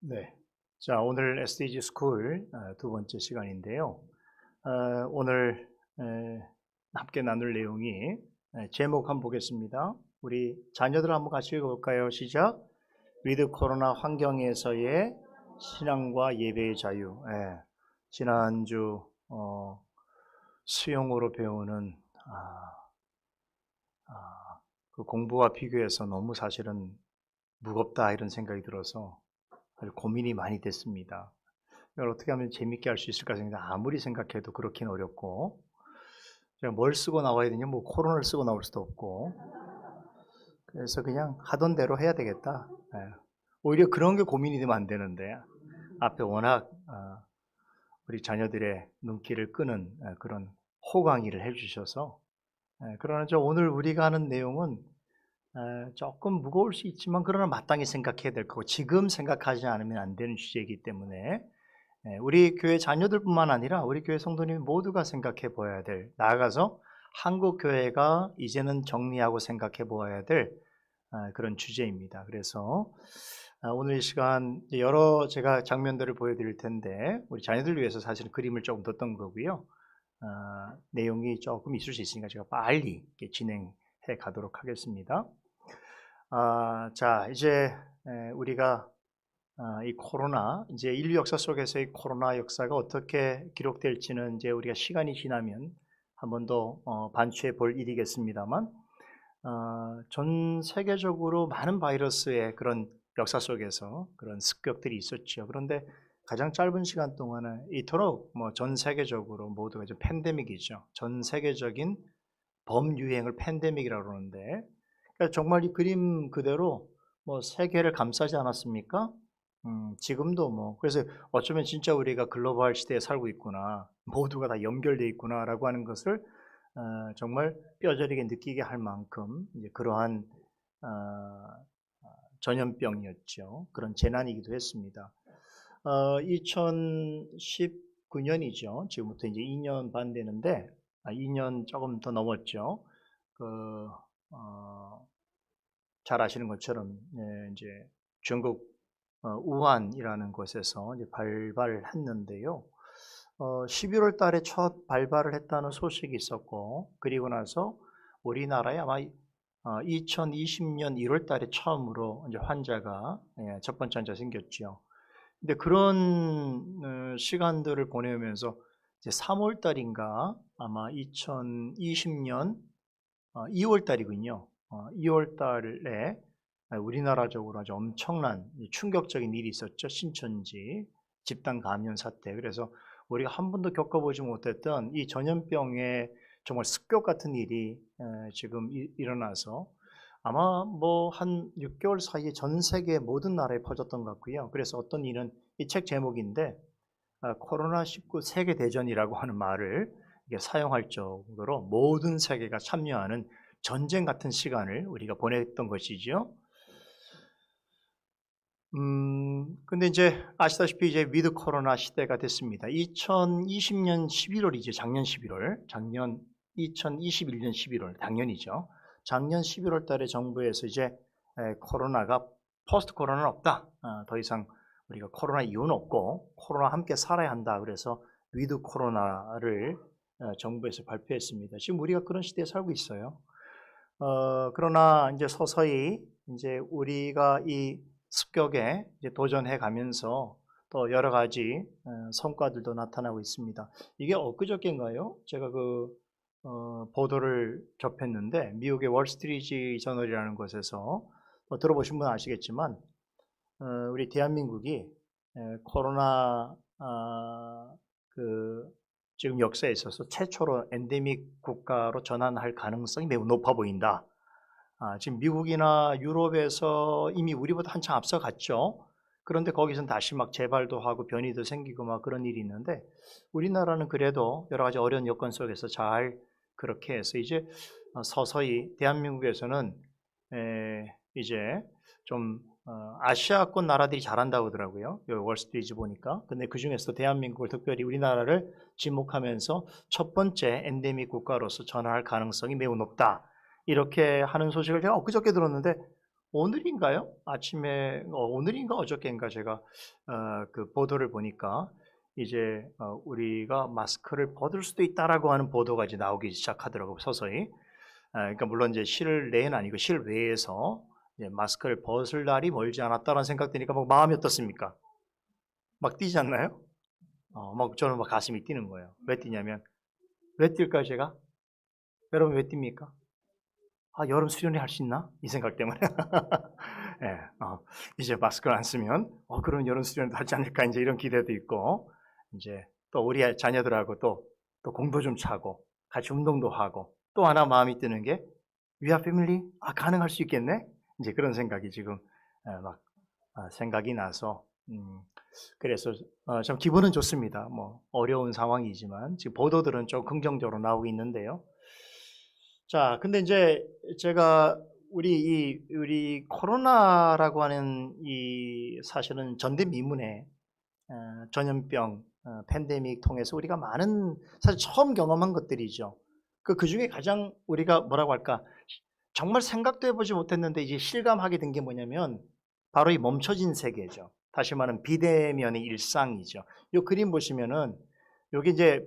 네. 자, 오늘 SDG 스쿨 두 번째 시간인데요. 오늘 함께 나눌 내용이 제목 한번 보겠습니다. 우리 자녀들 한번 같이 읽어볼까요? 시작. 위드 코로나 환경에서의 신앙과 예배의 자유. 지난주 수용으로 배우는 그 공부와 비교해서 너무 사실은 무겁다 이런 생각이 들어서 아주 고민이 많이 됐습니다. 이걸 어떻게 하면 재밌게 할 수 있을까 생각, 아무리 생각해도 그렇긴 어렵고, 제가 뭘 쓰고 나와야 되냐, 뭐 코론을 쓰고 나올 수도 없고, 그래서 그냥 하던 대로 해야 되겠다. 오히려 그런 게 고민이 되면 안 되는데, 앞에 워낙 우리 자녀들의 눈길을 끄는 그런 호강이를 해주셔서, 그러나 오늘 우리가 하는 내용은 조금 무거울 수 있지만 그러나 마땅히 생각해야 될 거고 지금 생각하지 않으면 안 되는 주제이기 때문에 우리 교회 자녀들뿐만 아니라 우리 교회 성도님 모두가 생각해 보아야 될, 나아가서 한국 교회가 이제는 정리하고 생각해 보아야 될 그런 주제입니다. 그래서 오늘 이 시간 여러 제가 장면들을 보여드릴 텐데 우리 자녀들 위해서 사실은 그림을 조금 뒀던 거고요. 내용이 조금 있을 수 있으니까 제가 빨리 진행해 가도록 하겠습니다. 자, 이제 우리가 이 코로나, 이제 인류 역사 속에서의 코로나 역사가 어떻게 기록될지는 이제 우리가 시간이 지나면 한 번 더 반추해 볼 일이겠습니다만, 전 세계적으로 많은 바이러스의 그런 역사 속에서 그런 습격들이 있었죠. 그런데 가장 짧은 시간 동안에 이토록 뭐 전 세계적으로 모두가 좀 팬데믹이죠. 전 세계적인 범유행을 팬데믹이라고 그러는데, 그러니까 정말 이 그림 그대로 뭐 세계를 감싸지 않았습니까? 지금도 뭐 그래서 어쩌면 진짜 우리가 글로벌 시대에 살고 있구나, 모두가 다 연결돼 있구나라고 하는 것을 정말 뼈저리게 느끼게 할 만큼 이제 그러한 전염병이었죠. 그런 재난이기도 했습니다. 2019년이죠. 지금부터 이제 2년 반 되는데, 2년 조금 더 넘었죠. 그, 어, 잘 아시는 것처럼, 이제 중국 우한이라는 곳에서 이제 발발을 했는데요. 11월 달에 첫 발발을 했다는 소식이 있었고, 그리고 나서 우리나라에 아마 2020년 1월 달에 처음으로 이제 환자가, 첫 번째 환자 생겼죠. 근데 그런 시간들을 보내면서 이제 3월 달인가 아마 2020년 2월 달이군요. 2월 달에 우리나라적으로 아주 엄청난 충격적인 일이 있었죠. 신천지 집단 감염 사태. 그래서 우리가 한 번도 겪어보지 못했던 이 전염병의 정말 습격 같은 일이 지금 일어나서 아마 뭐 한 6개월 사이에 전 세계 모든 나라에 퍼졌던 것 같고요. 그래서 어떤 이는 이 책 제목인데 코로나19 세계 대전이라고 하는 말을 이게 사용할 정도로 모든 세계가 참여하는 전쟁 같은 시간을 우리가 보냈던 것이죠. 근데 이제 아시다시피 이제 위드 코로나 시대가 됐습니다. 2020년 11월이죠. 작년 11월. 작년 2021년 11월. 당연이죠. 작년 11월 달에 정부에서 이제 코로나가 포스트 코로나는 없다. 더 이상 우리가 코로나 이후는 없고 코로나 함께 살아야 한다. 그래서 위드 코로나를 정부에서 발표했습니다. 지금 우리가 그런 시대에 살고 있어요. 그러나 이제 서서히 이제 우리가 이 습격에 이제 도전해 가면서 또 여러 가지 성과들도 나타나고 있습니다. 이게 엊그저께인가요? 제가 보도를 접했는데 미국의 월스트리트 저널이라는 곳에서 들어보신 분은 아시겠지만 우리 대한민국이 코로나 지금 역사에 있어서 최초로 엔데믹 국가로 전환할 가능성이 매우 높아 보인다. 지금 미국이나 유럽에서 이미 우리보다 한참 앞서갔죠. 그런데 거기서는 다시 막 재발도 하고 변이도 생기고 막 그런 일이 있는데 우리나라는 그래도 여러 가지 어려운 여건 속에서 잘 그렇게 해서 이제 서서히 대한민국에서는 이제 좀 아시아권 나라들이 잘한다고 하더라고요. 월스트리트 보니까. 근데 그 중에서 대한민국을 특별히 우리나라를 지목하면서 첫 번째 엔데믹 국가로서 전환할 가능성이 매우 높다. 이렇게 하는 소식을 제가 엊그저께 들었는데 오늘인가요? 아침에 오늘인가 어저께인가 제가 그 보도를 보니까 이제 우리가 마스크를 벗을 수도 있다라고 하는 보도가 이제 나오기 시작하더라고요. 서서히. 그러니까 물론 이제 실내는 아니고 실외에서 이제 마스크를 벗을 날이 멀지 않았다라는 생각 드니까 막 마음이 어떻습니까? 막 뛰지 않나요? 막 저는 막 가슴이 뛰는 거예요. 왜 뛰냐면 왜 뛸까요, 제가? 여러분 왜 뜁니까? 여름 수련회 할 수 있나? 이 생각 때문에. 예, 이제 마스크를 안 쓰면, 그런 여름 수련회도 하지 않을까, 이제 이런 기대도 있고, 이제 또 우리 자녀들하고 또 공도 좀 차고, 같이 운동도 하고, 또 하나 마음이 드는 게, We are family? 가능할 수 있겠네? 이제 그런 생각이 지금, 막, 생각이 나서, 그래서, 좀 기분은 좋습니다. 뭐, 어려운 상황이지만, 지금 보도들은 좀 긍정적으로 나오고 있는데요. 자, 근데 이제 제가 우리 코로나라고 하는 이 사실은 전대미문의 전염병, 팬데믹 통해서 우리가 많은 사실 처음 경험한 것들이죠. 그 중에 가장 우리가 뭐라고 할까? 정말 생각도 해보지 못했는데 이제 실감하게 된 게 뭐냐면 바로 이 멈춰진 세계죠. 다시 말하면 비대면의 일상이죠. 이 그림 보시면은 여기 이제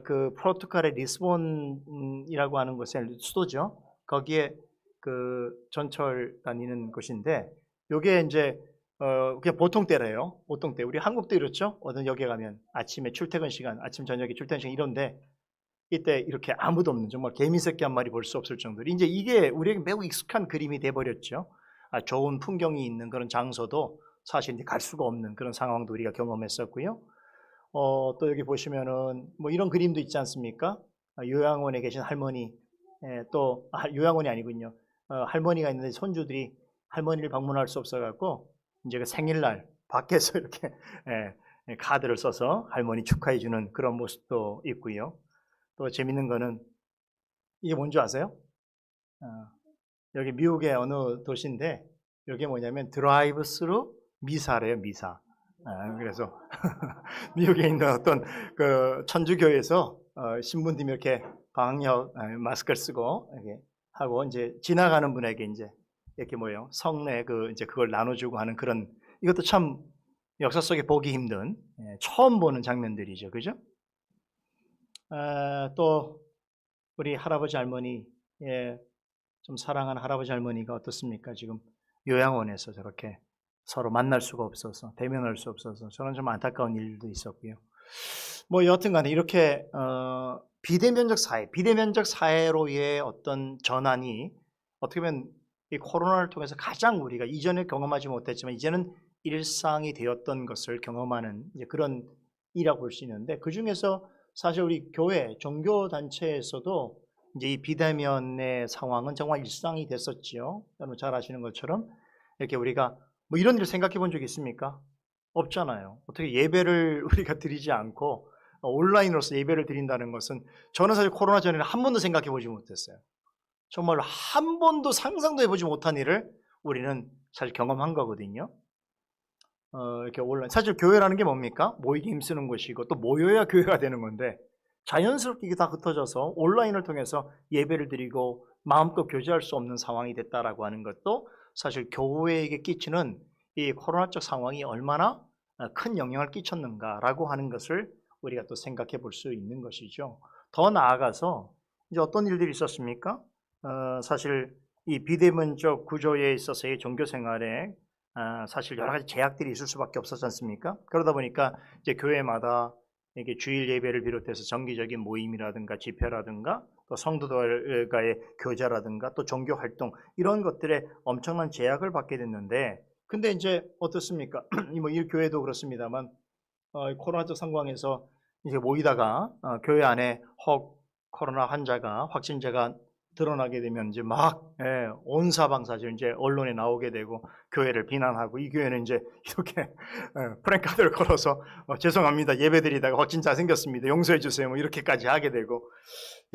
그 포르투갈의 리스본이라고 하는 곳의 수도죠. 거기에 그 전철 다니는 곳인데 요게 이제 그냥 보통 때래요. 보통 때. 우리 한국도 이렇죠. 어떤 역에 가면 아침에 출퇴근 시간, 아침 저녁에 출퇴근 시간 이런데 이때 이렇게 아무도 없는 정말 개미 새끼 한 마리 볼 수 없을 정도로 이제 이게 우리에게 매우 익숙한 그림이 돼 버렸죠. 좋은 풍경이 있는 그런 장소도 사실 이제 갈 수가 없는 그런 상황도 우리가 경험했었고요. 또 여기 보시면은 뭐 이런 그림도 있지 않습니까? 요양원에 계신 할머니, 요양원이 아니군요. 할머니가 있는데 손주들이 할머니를 방문할 수 없어갖고 이제 그 생일날 밖에서 이렇게 카드를 써서 할머니 축하해주는 그런 모습도 있고요. 또 재밌는 거는 이게 뭔지 아세요? 어, 여기 미국의 어느 도시인데 이게 뭐냐면 드라이브 스루 미사래요, 미사. 그래서 미국에 있는 어떤 그 천주교에서 신부님이 이렇게 방역 마스크를 쓰고 이렇게 하고 이제 지나가는 분에게 이제 이렇게 뭐예요? 성례 이제 그걸 나눠주고 하는 그런 이것도 참 역사 속에 보기 힘든 처음 보는 장면들이죠, 그죠? 또 우리 할아버지 할머니 좀 사랑하는 할아버지 할머니가 어떻습니까? 지금 요양원에서 저렇게 서로 만날 수가 없어서 대면할 수 없어서 저는 좀 안타까운 일도 있었고요. 뭐 여하튼간에 이렇게 비대면적 사회로의 어떤 전환이 어떻게 보면 이 코로나를 통해서 가장 우리가 이전에 경험하지 못했지만 이제는 일상이 되었던 것을 경험하는 이제 그런 일이라고 볼 수 있는데 그 중에서 사실 우리 교회 종교 단체에서도 이제 이 비대면의 상황은 정말 일상이 됐었지요. 여러분 잘 아시는 것처럼 이렇게 우리가 뭐 이런 일을 생각해 본 적 있습니까? 없잖아요. 어떻게 예배를 우리가 드리지 않고 온라인으로서 예배를 드린다는 것은 저는 사실 코로나 전에는 한 번도 생각해 보지 못했어요. 정말로 한 번도 상상도 해보지 못한 일을 우리는 사실 경험한 거거든요. 이렇게 온라인. 사실 교회라는 게 뭡니까? 모이기 힘쓰는 곳이고 또 모여야 교회가 되는 건데 자연스럽게 이게 다 흩어져서 온라인을 통해서 예배를 드리고 마음껏 교제할 수 없는 상황이 됐다라고 하는 것도 사실 교회에게 끼치는 이 코로나적 상황이 얼마나 큰 영향을 끼쳤는가라고 하는 것을 우리가 또 생각해 볼 수 있는 것이죠. 더 나아가서 이제 어떤 일들이 있었습니까? 사실 이 비대면적 구조에 있어서의 종교 생활에 사실 여러 가지 제약들이 있을 수밖에 없었지 않습니까? 그러다 보니까 이제 교회마다 이게 주일 예배를 비롯해서 정기적인 모임이라든가 집회라든가 또 성도들과의 교제라든가 또 종교 활동 이런 것들에 엄청난 제약을 받게 됐는데 근데 이제 어떻습니까? 뭐 이 교회도 그렇습니다만 코로나적 상황에서 이제 모이다가 교회 안에 혹 코로나 환자가 확진자가 드러나게 되면 이제 막 온 사방 사실 이제 언론에 나오게 되고 교회를 비난하고 이 교회는 이제 이렇게 프랭카드를 걸어서 죄송합니다 예배드리다가 확진자 생겼습니다 용서해 주세요 뭐 이렇게까지 하게 되고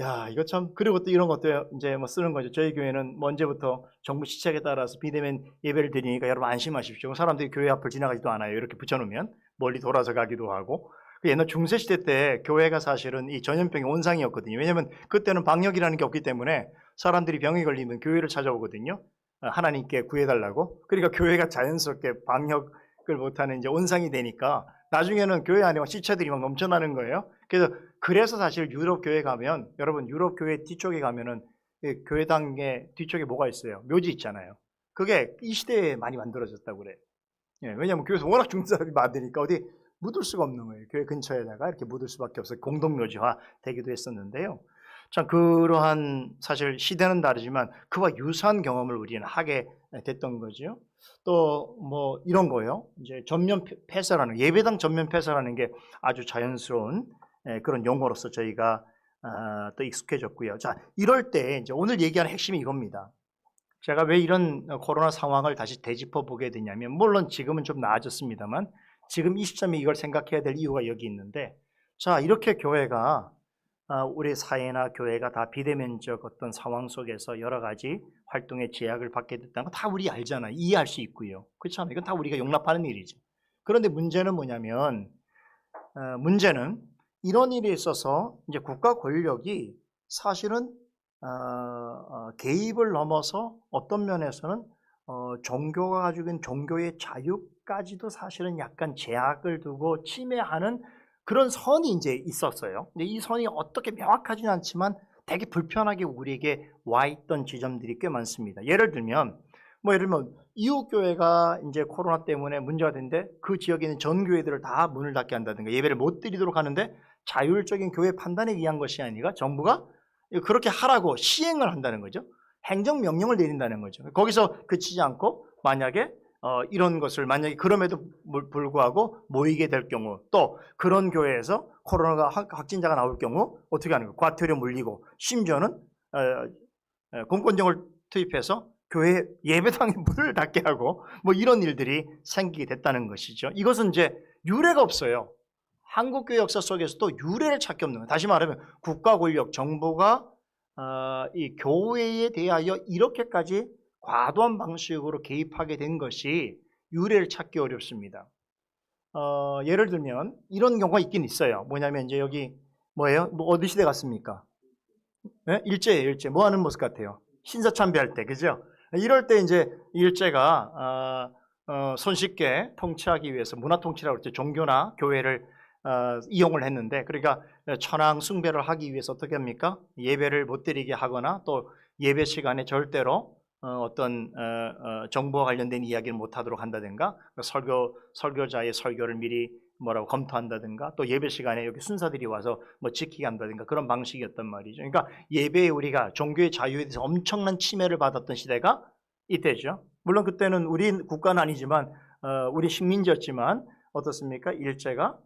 야 이거 참 그리고 또 이런 것도 이제 뭐 쓰는 거죠. 저희 교회는 뭐 언제부터 정부 시책에 따라서 비대면 예배를 드리니까 여러분 안심하십시오. 사람들이 교회 앞을 지나가지도 않아요. 이렇게 붙여놓으면 멀리 돌아서 가기도 하고. 옛날 중세시대 때 교회가 사실은 이 전염병의 온상이었거든요. 왜냐하면 그때는 방역이라는 게 없기 때문에 사람들이 병이 걸리면 교회를 찾아오거든요. 하나님께 구해달라고. 그러니까 교회가 자연스럽게 방역을 못하는 이제 온상이 되니까 나중에는 교회 안에 시체들이 막 넘쳐나는 거예요. 그래서 사실 유럽 교회 가면, 여러분 유럽 교회 뒤쪽에 가면은 교회당의 뒤쪽에 뭐가 있어요? 묘지 있잖아요. 그게 이 시대에 많이 만들어졌다고 그래요. 예, 왜냐하면 교회에서 워낙 죽는 사람이 많으니까 어디 묻을 수가 없는 거예요. 교회 근처에다가 이렇게 묻을 수밖에 없어요. 공동묘지화 되기도 했었는데요. 참 그러한 사실 시대는 다르지만 그와 유사한 경험을 우리는 하게 됐던 거죠. 또 뭐 이런 거요. 이제 전면 폐쇄라는, 예배당 전면 폐쇄라는 게 아주 자연스러운 그런 용어로서 저희가 또 익숙해졌고요. 자, 이럴 때 이제 오늘 얘기하는 핵심이 이겁니다. 제가 왜 이런 코로나 상황을 다시 되짚어 보게 되냐면, 물론 지금은 좀 나아졌습니다만 지금 이 시점에 이걸 생각해야 될 이유가 여기 있는데, 자, 이렇게 교회가 우리 사회나 교회가 다 비대면적 어떤 상황 속에서 여러 가지 활동의 제약을 받게 됐다는 거 다 우리 알잖아요. 이해할 수 있고요. 그렇잖아요. 이건 다 우리가 용납하는 일이죠. 그런데 문제는 뭐냐면, 문제는 이런 일에 있어서 이제 국가 권력이 사실은 개입을 넘어서 어떤 면에서는 종교가 가지고 있는 종교의 자유까지도 사실은 약간 제약을 두고 침해하는 그런 선이 이제 있었어요. 근데 이 선이 어떻게 명확하지는 않지만 되게 불편하게 우리에게 와 있던 지점들이 꽤 많습니다. 예를 들면 이웃 교회가 이제 코로나 때문에 문제가 됐는데 그 지역에 있는 전 교회들을 다 문을 닫게 한다든가 예배를 못 드리도록 하는데, 자율적인 교회 판단에 의한 것이 아니라 정부가 그렇게 하라고 시행을 한다는 거죠. 행정명령을 내린다는 거죠. 거기서 그치지 않고 만약에 이런 것을 만약에 그럼에도 불구하고 모이게 될 경우, 또 그런 교회에서 코로나가 확진자가 나올 경우 어떻게 하는 거예요? 과태료 물리고, 심지어는 공권력을 투입해서 교회 예배당에 문을 닫게 하고 뭐 이런 일들이 생기게 됐다는 것이죠. 이것은 이제 유례가 없어요. 한국교회 역사 속에서도 유례를 찾기 없는 거예요. 다시 말하면 국가 권력, 정부가 이 교회에 대하여 이렇게까지 과도한 방식으로 개입하게 된 것이 유례를 찾기 어렵습니다. 예를 들면 이런 경우가 있긴 있어요. 뭐냐면 이제 여기 뭐예요? 뭐 어디 시대 같습니까? 네? 일제예요, 일제. 뭐 하는 모습 같아요? 신사참배할 때, 그죠? 이럴 때 이제 일제가 손쉽게 통치하기 위해서 문화 통치라고 그랬죠. 종교나 교회를 이용을 했는데, 그러니까 천황 숭배를 하기 위해서 어떻게 합니까? 예배를 못 드리게 하거나 또 예배 시간에 절대로 어떤 정보와 관련된 이야기를 못하도록 한다든가, 설교자의 설교를 미리 뭐라고 검토한다든가, 또 예배 시간에 여기 순사들이 와서 뭐 지키게 한다든가, 그런 방식이었단 말이죠. 그러니까 예배에 우리가 종교의 자유에 대해서 엄청난 침해를 받았던 시대가 이때죠. 물론 그때는 우리 국가는 아니지만 우리 식민지였지만 어떻습니까? 일제가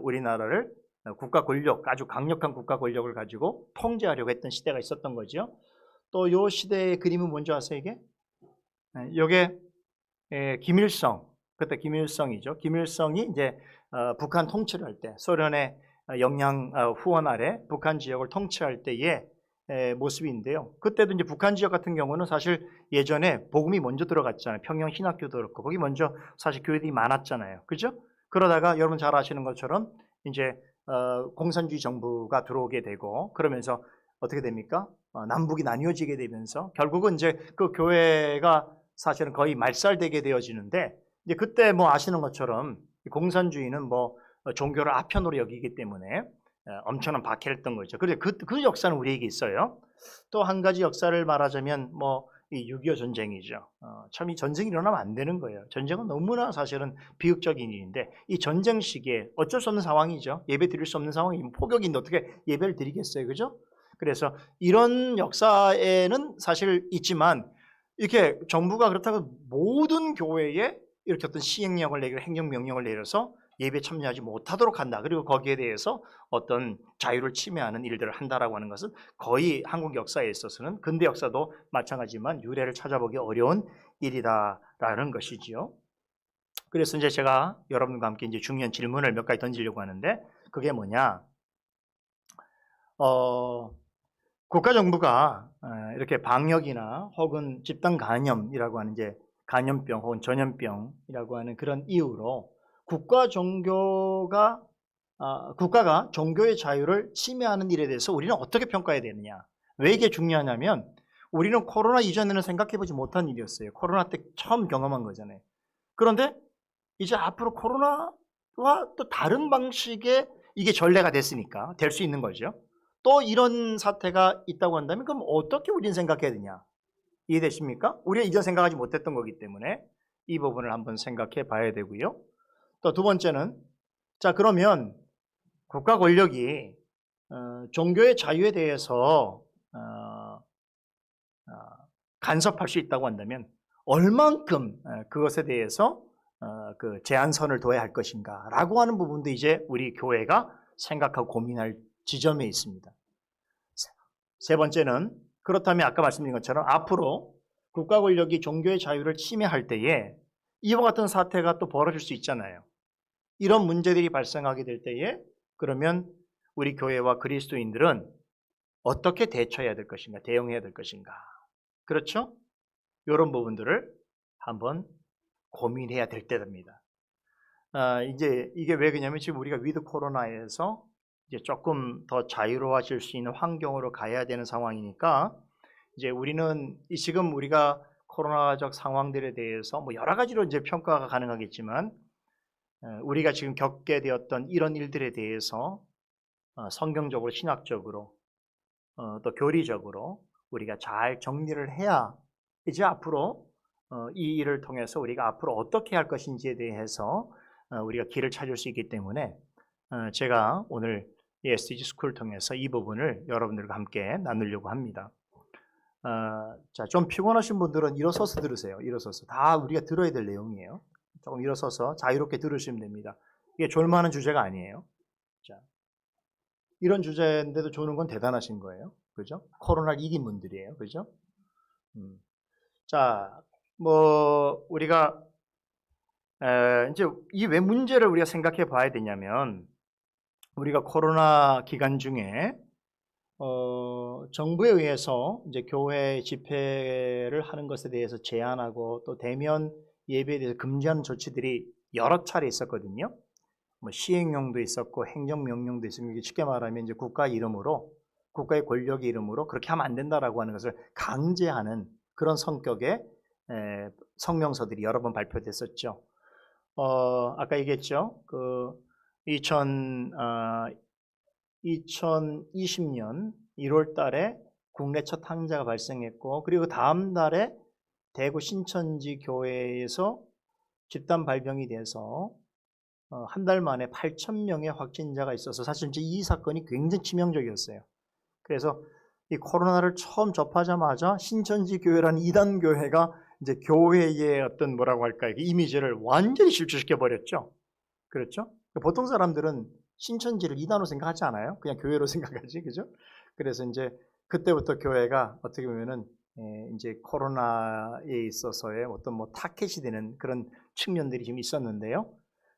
우리나라를 국가 권력, 아주 강력한 국가 권력을 가지고 통제하려고 했던 시대가 있었던 거죠. 또 요 시대의 그림은 뭔지 아세요, 이게? 요게 김일성, 그때 김일성이죠. 김일성이 이제 북한 통치를 할 때, 소련의 영향 후원 아래 북한 지역을 통치할 때의 모습인데요. 그때도 이제 북한 지역 같은 경우는 사실 예전에 복음이 먼저 들어갔잖아요. 평양 신학교도 그렇고 거기 먼저 사실 교회들이 많았잖아요. 그죠? 그러다가 여러분 잘 아시는 것처럼 이제 공산주의 정부가 들어오게 되고, 그러면서 어떻게 됩니까? 남북이 나뉘어지게 되면서 결국은 이제 그 교회가 사실은 거의 말살되게 되어지는데, 이제 그때 뭐 아시는 것처럼 공산주의는 뭐 종교를 아편으로 여기기 때문에 엄청난 박해를 했던 거죠. 그래서 그 역사는 우리에게 있어요. 또 한 가지 역사를 말하자면 뭐 이 6.25 전쟁이죠. 참 이 전쟁이 일어나면 안 되는 거예요. 전쟁은 너무나 사실은 비극적인 일인데, 이 전쟁 시기에 어쩔 수 없는 상황이죠. 예배 드릴 수 없는 상황이 포격인데 어떻게 예배를 드리겠어요, 그죠? 그래서 이런 역사에는 사실 있지만, 이렇게 정부가 그렇다고 모든 교회에 이렇게 어떤 시행령을 내고 행정명령을 내려서 예배에 참여하지 못하도록 한다, 그리고 거기에 대해서 어떤 자유를 침해하는 일들을 한다라고 하는 것은 거의 한국 역사에 있어서는, 근대 역사도 마찬가지지만 유례를 찾아보기 어려운 일이다라는 것이지요. 그래서 이제 제가 여러분과 함께 이제 중요한 질문을 몇 가지 던지려고 하는데, 그게 뭐냐? 국가정부가 이렇게 방역이나 혹은 집단 감염이라고 하는 이제 감염병 혹은 전염병이라고 하는 그런 이유로 국가가 종교의 자유를 침해하는 일에 대해서 우리는 어떻게 평가해야 되느냐? 왜 이게 중요하냐면, 우리는 코로나 이전에는 생각해보지 못한 일이었어요. 코로나 때 처음 경험한 거잖아요. 그런데 이제 앞으로 코로나와 또 다른 방식의 이게 전례가 됐으니까 될 수 있는 거죠. 또 이런 사태가 있다고 한다면 그럼 어떻게 우리는 생각해야 되냐? 이해되십니까? 우리가 이전 생각하지 못했던 거기 때문에 이 부분을 한번 생각해 봐야 되고요. 또 두 번째는 자 그러면 국가 권력이 종교의 자유에 대해서 간섭할 수 있다고 한다면 얼만큼 그것에 대해서 그 제한선을 둬야 할 것인가라고 하는 부분도 이제 우리 교회가 생각하고 고민할 지점에 있습니다. 세 번째는 그렇다면 아까 말씀드린 것처럼 앞으로 국가 권력이 종교의 자유를 침해할 때에 이와 같은 사태가 또 벌어질 수 있잖아요. 이런 문제들이 발생하게 될 때에 그러면 우리 교회와 그리스도인들은 어떻게 대처해야 될 것인가, 대응해야 될 것인가. 그렇죠? 이런 부분들을 한번 고민해야 될 때입니다. 이제 이게 왜 그러냐면 지금 우리가 위드 코로나에서 이제 조금 더 자유로워질 수 있는 환경으로 가야 되는 상황이니까 이제 우리는 지금 우리가 코로나적 상황들에 대해서 뭐 여러 가지로 이제 평가가 가능하겠지만 우리가 지금 겪게 되었던 이런 일들에 대해서 성경적으로 신학적으로 또 교리적으로 우리가 잘 정리를 해야 이제 앞으로 이 일을 통해서 우리가 앞으로 어떻게 할 것인지에 대해서 우리가 길을 찾을 수 있기 때문에 제가 오늘 SDG 스쿨을 통해서 이 부분을 여러분들과 함께 나누려고 합니다. 자, 좀 피곤하신 분들은 일어서서 들으세요. 일어서서. 다 우리가 들어야 될 내용이에요. 조금 일어서서 자유롭게 들으시면 됩니다. 이게 졸만한 주제가 아니에요. 자, 이런 주제인데도 조는 건 대단하신 거예요. 그죠? 코로나를 이긴 분들이에요. 그죠? 자, 뭐 우리가 이제 이 왜 문제를 우리가 생각해 봐야 되냐면 우리가 코로나 기간 중에 정부에 의해서 이제 교회 집회를 하는 것에 대해서 제한하고 또 대면 예배에 대해서 금지하는 조치들이 여러 차례 있었거든요. 뭐 시행령도 있었고 행정명령도 있었고 쉽게 말하면 이제 국가 이름으로 국가의 권력의 이름으로 그렇게 하면 안 된다라고 하는 것을 강제하는 그런 성격의 성명서들이 여러 번 발표됐었죠. 아까 얘기했죠. 그 2020년 1월 달에 국내 첫 항자가 발생했고 그리고 다음 달에 대구 신천지 교회에서 집단 발병이 돼서 한 달 만에 8,000명의 확진자가 있어서 사실 이제 이 사건이 굉장히 치명적이었어요. 그래서 이 코로나를 처음 접하자마자 신천지 교회라는 이단 교회가 이제 교회의 어떤 뭐라고 할까요? 이미지를 완전히 실추시켜 버렸죠. 그렇죠? 보통 사람들은 신천지를 이단으로 생각하지 않아요? 그냥 교회로 생각하지, 그죠? 그래서 이제 그때부터 교회가 어떻게 보면은 이제 코로나에 있어서의 어떤 뭐 타켓이 되는 그런 측면들이 지금 있었는데요.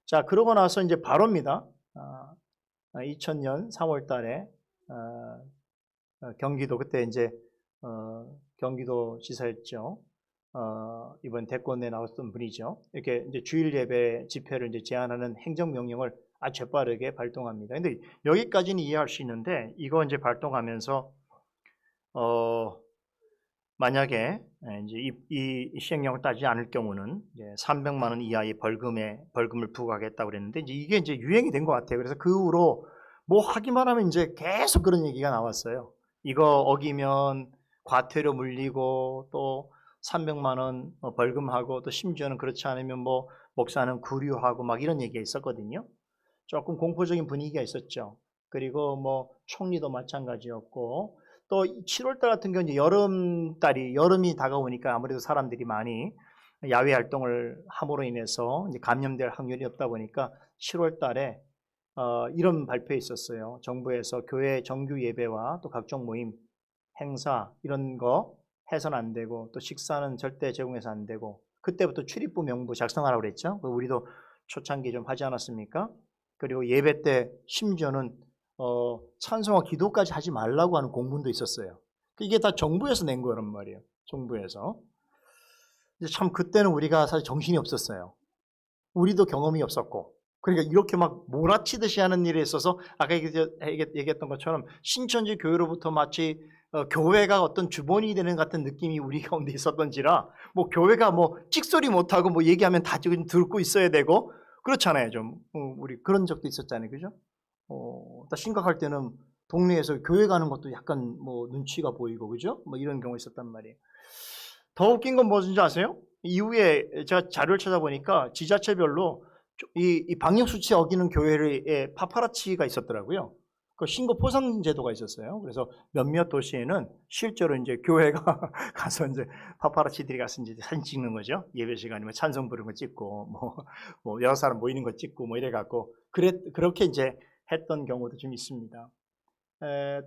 자, 그러고 나서 이제 바로입니다. 2000년 3월 달에 경기도 그때 이제 경기도 지사였죠. 이번 대권에 나왔던 분이죠. 이렇게 이제 주일 예배 집회를 이제 제한하는 행정명령을 아주 재빠르게 발동합니다. 근데 여기까지는 이해할 수 있는데 이거 이제 발동하면서 만약에 이제 이 시행령을 따지지 않을 경우는 이제 300만 원 이하의 벌금을 부과하겠다고 그랬는데 이게 이제 유행이 된 것 같아요. 그래서 그 후로 뭐 하기만 하면 이제 계속 그런 얘기가 나왔어요. 이거 어기면 과태료 물리고 또 300만 원 벌금하고 또 심지어는 그렇지 않으면 뭐 목사는 구류하고 막 이런 얘기가 있었거든요. 조금 공포적인 분위기가 있었죠. 그리고 뭐 총리도 마찬가지였고 또 7월달 같은 경우는 여름이 다가오니까 아무래도 사람들이 많이 야외 활동을 함으로 인해서 이제 감염될 확률이 없다 보니까 7월달에 이런 발표에 있었어요. 정부에서 교회 정규 예배와 또 각종 모임, 행사 이런 거 해서는 안 되고 또 식사는 절대 제공해서 안 되고 그때부터 출입부 명부 작성하라고 그랬죠. 우리도 초창기 좀 하지 않았습니까? 그리고 예배 때 심지어는 찬송과 기도까지 하지 말라고 하는 공문도 있었어요. 이게 다 정부에서 낸 거란 말이에요. 정부에서. 참 그때는 우리가 사실 정신이 없었어요. 우리도 경험이 없었고 그러니까 이렇게 막 몰아치듯이 하는 일에 있어서 아까 얘기했던 것처럼 신천지 교회로부터 마치 교회가 어떤 주본이 되는 같은 느낌이 우리 가운데 있었던지라 뭐 교회가 뭐 찍소리 못하고 뭐 얘기하면 다 지금 듣고 있어야 되고 그렇잖아요. 좀 우리 그런 적도 있었잖아요. 그죠? 딱 심각할 때는 동네에서 교회 가는 것도 약간 뭐 눈치가 보이고 그죠? 뭐 이런 경우 있었단 말이에요. 더 웃긴 건 무엇인지 아세요? 이후에 제가 자료를 찾아보니까 지자체별로 이 방역 수치 어기는 교회의 파파라치가 있었더라고요. 그 신고 포상 제도가 있었어요. 그래서 몇몇 도시에는 실제로 이제 교회가 가서 이제 파파라치들이 가서 이제 사진 찍는 거죠. 예배 시간이면 찬송 부르는 거 찍고 뭐 여러 사람 모이는 거 찍고 뭐 이래 갖고 그렇게 이제 했던 경우도 좀 있습니다.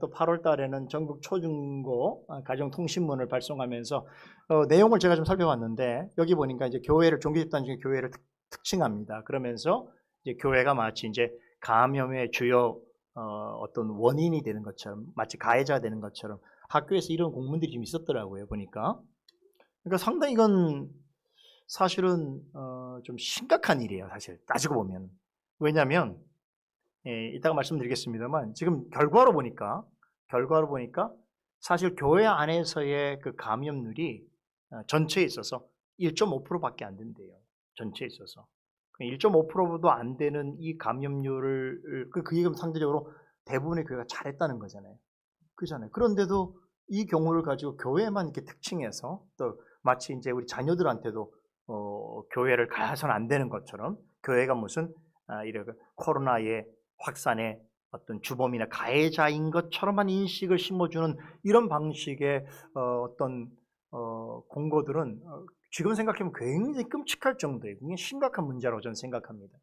또 8월 달에는 전국 초중고 가정통신문을 발송하면서 내용을 제가 좀 살펴봤는데 여기 보니까 이제 교회를 종교집단 중에 교회를 특징합니다. 그러면서 이제 교회가 마치 이제 감염의 주요 어떤 원인이 되는 것처럼 마치 가해자가 되는 것처럼 학교에서 이런 공문들이 좀 있었더라고요. 보니까 그러니까 상당히 이건 사실은 좀 심각한 일이에요. 사실 따지고 보면 왜냐하면 이따가 말씀드리겠습니다만 지금 결과로 보니까 사실 교회 안에서의 그 감염률이 전체에 있어서 1.5%밖에 안 된대요. 전체에 있어서 1.5%도 안 되는 이 감염률을 그 얘기는 상대적으로 대부분의 교회가 잘했다는 거잖아요. 그렇잖아요. 그런데도 이 경우를 가지고 교회만 이렇게 특징해서 또 마치 이제 우리 자녀들한테도 교회를 가서는 안 되는 것처럼 교회가 무슨 이런 코로나의 확산의 어떤 주범이나 가해자인 것처럼만 인식을 심어주는 이런 방식의 어떤 공고들은 지금 생각하면 굉장히 끔찍할 정도의 굉장히 심각한 문제라고 저는 생각합니다.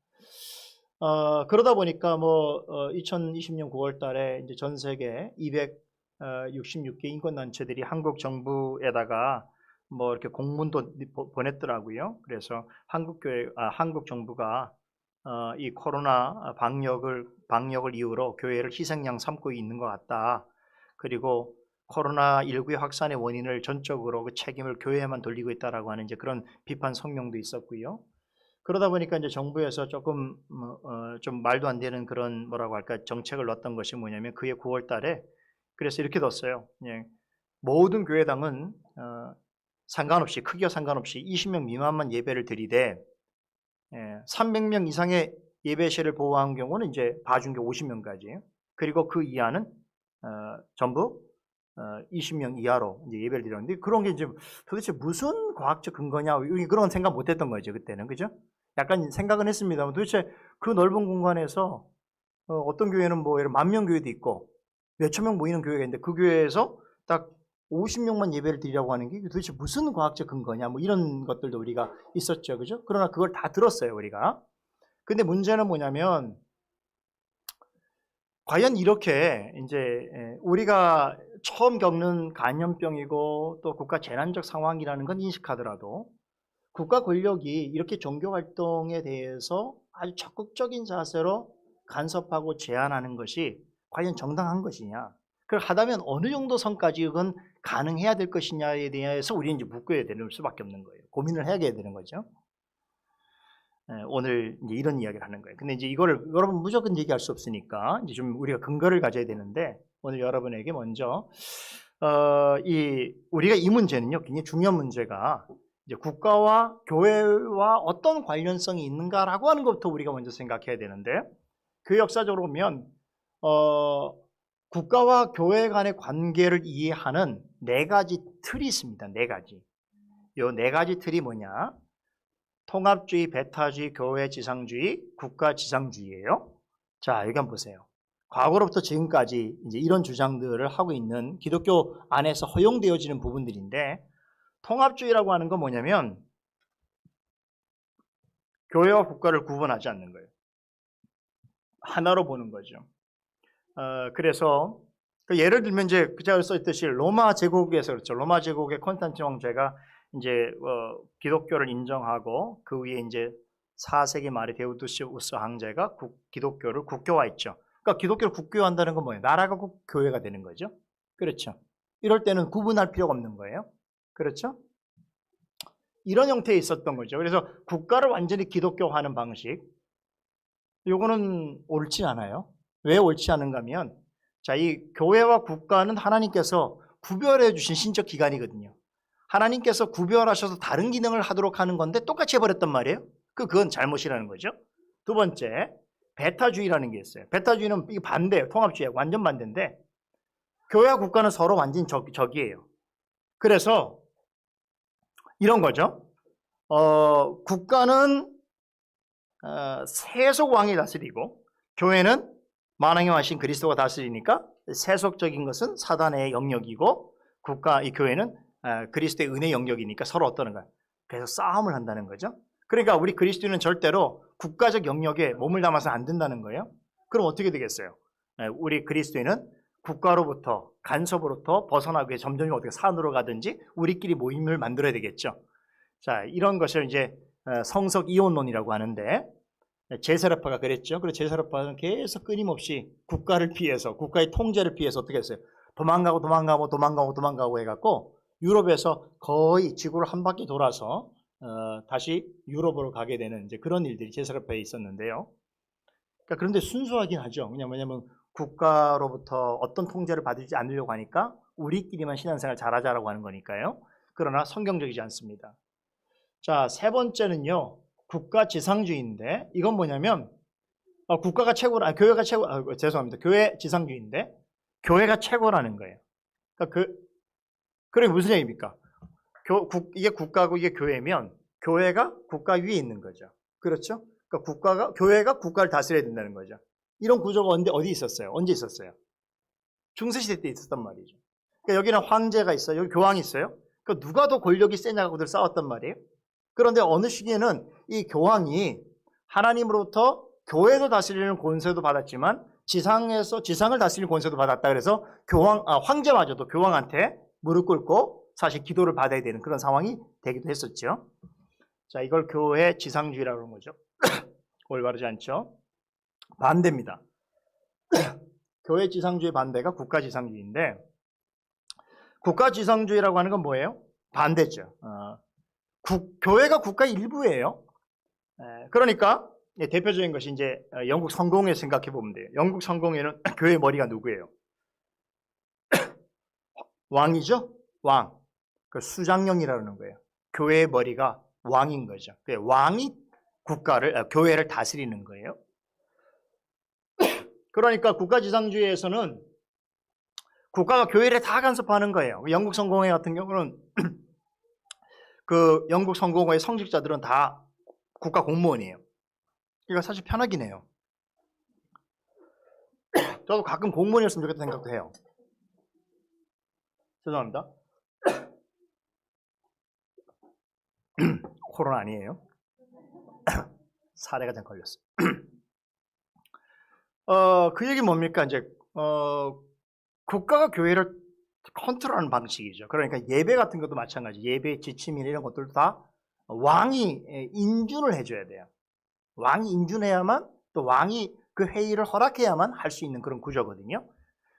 그러다 보니까 2020년 9월 달에 이제 전 세계 266개 인권단체들이 한국 정부에다가 뭐 이렇게 공문도 보냈더라고요. 그래서 한국 정부가 이 코로나 방역을 이유로 교회를 희생양 삼고 있는 것 같다. 그리고 코로나19의 확산의 원인을 전적으로 그 책임을 교회에만 돌리고 있다라고 하는 이제 그런 비판 성명도 있었고요. 그러다 보니까 이제 정부에서 조금 좀 말도 안 되는 그런 뭐라고 할까 정책을 넣었던 것이 뭐냐면 그해 9월 달에 그래서 이렇게 뒀어요. 모든 교회당은 상관없이 크기와 상관없이 20명 미만만 예배를 드리되 300명 이상의 예배실을 보호한 경우는 이제 봐준 게 50명까지예요. 그리고 그 이하는 전부 20명 이하로 이제 예배를 드렸는데 그런 게 이제 도대체 무슨 과학적 근거냐 그런 생각 못했던 거죠 그때는 그죠? 약간 생각은 했습니다만 도대체 그 넓은 공간에서 어떤 교회는 뭐 예를 10,000명 교회도 있고 몇천 명 모이는 교회가 있는데 그 교회에서 딱 50명만 예배를 드리라고 하는 게 도대체 무슨 과학적 근거냐 뭐 이런 것들도 우리가 있었죠 그죠? 그러나 그걸 다 들었어요 우리가. 근데 문제는 뭐냐면 과연 이렇게 이제 우리가 처음 겪는 감염병이고 또 국가 재난적 상황이라는 건 인식하더라도 국가 권력이 이렇게 종교 활동에 대해서 아주 적극적인 자세로 간섭하고 제한하는 것이 과연 정당한 것이냐? 그걸 하다면 어느 정도 선까지 그건 가능해야 될 것이냐에 대해서 우리는 이제 묻고야 되는 수밖에 없는 거예요. 고민을 해야 되는 거죠. 오늘 이제 이런 이야기를 하는 거예요. 근데 이제 이거를 여러분 무조건 얘기할 수 없으니까 이제 좀 우리가 근거를 가져야 되는데 오늘 여러분에게 먼저 우리가 이 문제는요 굉장히 중요한 문제가 이제 국가와 교회와 어떤 관련성이 있는가라고 하는 것부터 우리가 먼저 생각해야 되는데 그 역사적으로 보면 국가와 교회 간의 관계를 이해하는 4가지 틀이 있습니다. 4가지. 이 4가지 틀이 뭐냐? 통합주의, 배타주의, 교회 지상주의, 국가 지상주의예요. 자, 여기 한번 보세요. 과거로부터 지금까지 이제 이런 주장들을 하고 있는 기독교 안에서 허용되어지는 부분들인데 통합주의라고 하는 건 뭐냐면 교회와 국가를 구분하지 않는 거예요. 하나로 보는 거죠. 그래서 예를 들면 이제 제가 썼듯이 로마 제국에서 그렇죠. 로마 제국의 콘스탄틴 왕제가 이제 기독교를 인정하고 그 위에 이제 4세기 말에 데오도시우스 황제가 기독교를 국교화했죠. 그러니까 기독교를 국교화한다는 건 뭐예요? 나라가 교회가 되는 거죠. 그렇죠. 이럴 때는 구분할 필요가 없는 거예요. 그렇죠? 이런 형태에 있었던 거죠. 그래서 국가를 완전히 기독교화하는 방식 이거는 옳지 않아요. 왜 옳지 않은가 하면 자, 이 교회와 국가는 하나님께서 구별해 주신 신적 기관이거든요. 하나님께서 구별하셔서 다른 기능을 하도록 하는 건데 똑같이 해버렸단 말이에요. 그건 잘못이라는 거죠. 두 번째, 배타주의라는 게 있어요. 배타주의는 이게 반대예요. 통합주의하고 완전 반대인데 교회와 국가는 서로 완전 적이에요. 그래서 이런 거죠. 국가는 세속 왕이 다스리고 교회는 만왕의 왕이신 그리스도가 다스리니까 세속적인 것은 사단의 영역이고 이 교회는 그리스도의 은혜 영역이니까 서로 어떠는 거예요. 그래서 싸움을 한다는 거죠. 그러니까 우리 그리스도인은 절대로 국가적 영역에 몸을 담아서 안 된다는 거예요. 그럼 어떻게 되겠어요? 우리 그리스도인은 국가로부터 간섭으로부터 벗어나기 위해 점점 어떻게 산으로 가든지 우리끼리 모임을 만들어야 되겠죠. 자, 이런 것을 이제 성석 이혼론이라고 하는데 제사라파가 그랬죠. 그래서 제사라파는 계속 끊임없이 국가를 피해서 국가의 통제를 피해서 어떻게 했어요? 도망가고 해갖고 유럽에서 거의 지구를 한 바퀴 돌아서 다시 유럽으로 가게 되는 이제 그런 일들이 제사라파에 있었는데요. 그러니까 그런데 순수하긴 하죠. 왜냐면 국가로부터 어떤 통제를 받지 않으려고 하니까 우리끼리만 신앙생활 잘하자라고 하는 거니까요. 그러나 성경적이지 않습니다. 자, 세 번째는요. 국가 지상주의인데 이건 뭐냐면 국가가 최고라, 교회가 최고, 죄송합니다. 교회 지상주의인데 교회가 최고라는 거예요. 그러니까 그게 무슨 얘기입니까? 이게 국가고 이게 교회면 교회가 국가 위에 있는 거죠. 그렇죠? 그러니까 교회가 국가를 다스려야 된다는 거죠. 이런 구조가 어디 있었어요? 언제 있었어요? 중세시대 때 있었단 말이죠. 그러니까 여기는 황제가 있어요. 여기 교황이 있어요. 그러니까 누가 더 권력이 세냐고들 싸웠단 말이에요. 그런데 어느 시기에는 이 교황이 하나님으로부터 교회도 다스리는 권세도 받았지만 지상을 다스리는 권세도 받았다. 그래서 황제마저도 교황한테 무릎 꿇고 사실 기도를 받아야 되는 그런 상황이 되기도 했었죠. 자, 이걸 교회 지상주의라고 하는 거죠. 올바르지 않죠? 반대입니다. 교회 지상주의 반대가 국가 지상주의인데 국가 지상주의라고 하는 건 뭐예요? 반대죠. 교회가 국가의 일부예요. 그러니까 대표적인 것이 이제 영국 성공회 생각해 보면 돼요. 영국 성공회는 교회의 머리가 누구예요? 왕이죠? 왕. 그 수장령이라는 거예요. 교회의 머리가 왕인 거죠. 왕이 교회를 다스리는 거예요. 그러니까 국가지상주의에서는 국가가 교회를 다 간섭하는 거예요. 영국 성공회 같은 경우는 그 영국 성공회의 성직자들은 다 국가 공무원이에요. 그러니까 사실 편하긴 해요. 저도 가끔 공무원이었으면 좋겠다 생각도 해요. 죄송합니다. 코로나 아니에요. 사례가 좀 걸렸어요. 그 얘기 뭡니까? 이제 국가가 교회를 컨트롤하는 방식이죠. 그러니까 예배 같은 것도 마찬가지. 예배 지침이나 이런 것들도 다 왕이 인준을 해줘야 돼요. 왕이 인준해야만 또 왕이 그 회의를 허락해야만 할 수 있는 그런 구조거든요.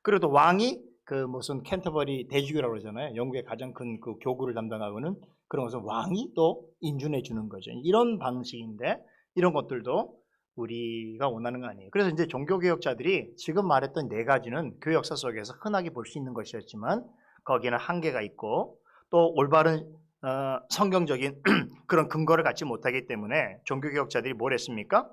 그리고 또 왕이 그 무슨 캔터버리 대주교라고 그러잖아요. 영국의 가장 큰 그 교구를 담당하고는 그런 것은 왕이 또 인준해 주는 거죠. 이런 방식인데 이런 것들도 우리가 원하는 거 아니에요. 그래서 이제 종교개혁자들이 지금 말했던 네 가지는 교회 역사 속에서 흔하게 볼 수 있는 것이었지만 거기는 한계가 있고 또 올바른 성경적인 그런 근거를 갖지 못하기 때문에 종교개혁자들이 뭘 했습니까?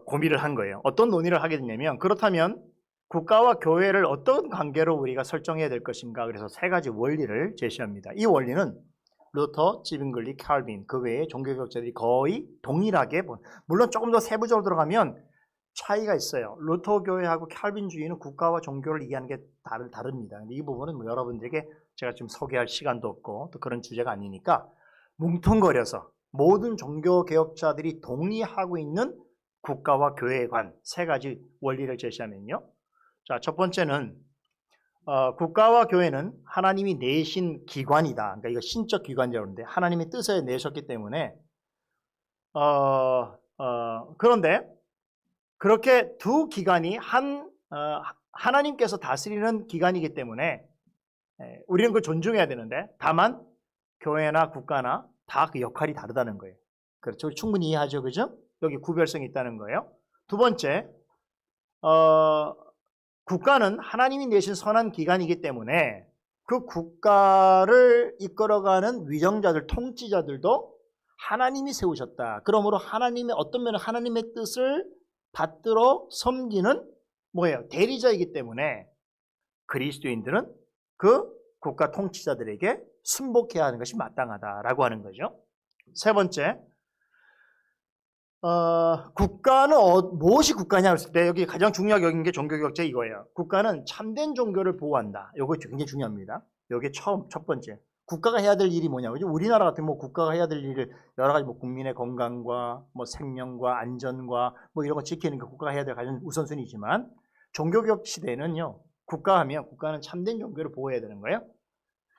고민을 한 거예요. 어떤 논의를 하게 됐냐면 그렇다면 국가와 교회를 어떤 관계로 우리가 설정해야 될 것인가. 그래서 세 가지 원리를 제시합니다. 이 원리는 루터, 지빙글리, 칼빈 그 외에 종교개혁자들이 거의 동일하게 물론 조금 더 세부적으로 들어가면 차이가 있어요. 루터 교회하고 칼빈주의는 국가와 종교를 이해하는 게 다릅니다. 근데 이 부분은 뭐 여러분들에게 제가 좀 소개할 시간도 없고 또 그런 주제가 아니니까 뭉뚱거려서 모든 종교개혁자들이 동의하고 있는 국가와 교회에 관한 세 가지 원리를 제시하면요. 자, 첫 번째는 국가와 교회는 하나님이 내신 기관이다. 그러니까 이거 신적 기관이라고 하는데 하나님이 뜻에 내셨기 때문에 그런데 그렇게 두 기관이 하나님께서 다스리는 기관이기 때문에 우리는 그걸 존중해야 되는데 다만 교회나 국가나 다 그 역할이 다르다는 거예요. 그렇죠? 충분히 이해하죠, 그죠? 여기 구별성이 있다는 거예요. 두 번째, 국가는 하나님이 내신 선한 기관이기 때문에 그 국가를 이끌어가는 위정자들, 통치자들도 하나님이 세우셨다. 그러므로 하나님의 어떤 면은 하나님의 뜻을 받들어 섬기는 뭐예요? 대리자이기 때문에 그리스도인들은 그 국가 통치자들에게 순복해야 하는 것이 마땅하다라고 하는 거죠. 세 번째, 국가는 무엇이 국가냐 했을 때 여기 가장 중요하게 여긴 게 종교개혁제 이거예요. 국가는 참된 종교를 보호한다. 이거 굉장히 중요합니다. 여기 첫 번째. 국가가 해야 될 일이 뭐냐? 우리나라 같은 뭐 국가가 해야 될 일을 여러 가지 뭐 국민의 건강과 뭐 생명과 안전과 뭐 이런 거 지키는 게 국가가 해야 될 가장 우선순위지만 종교개혁 시대에는요. 국가하면 국가는 참된 종교를 보호해야 되는 거예요.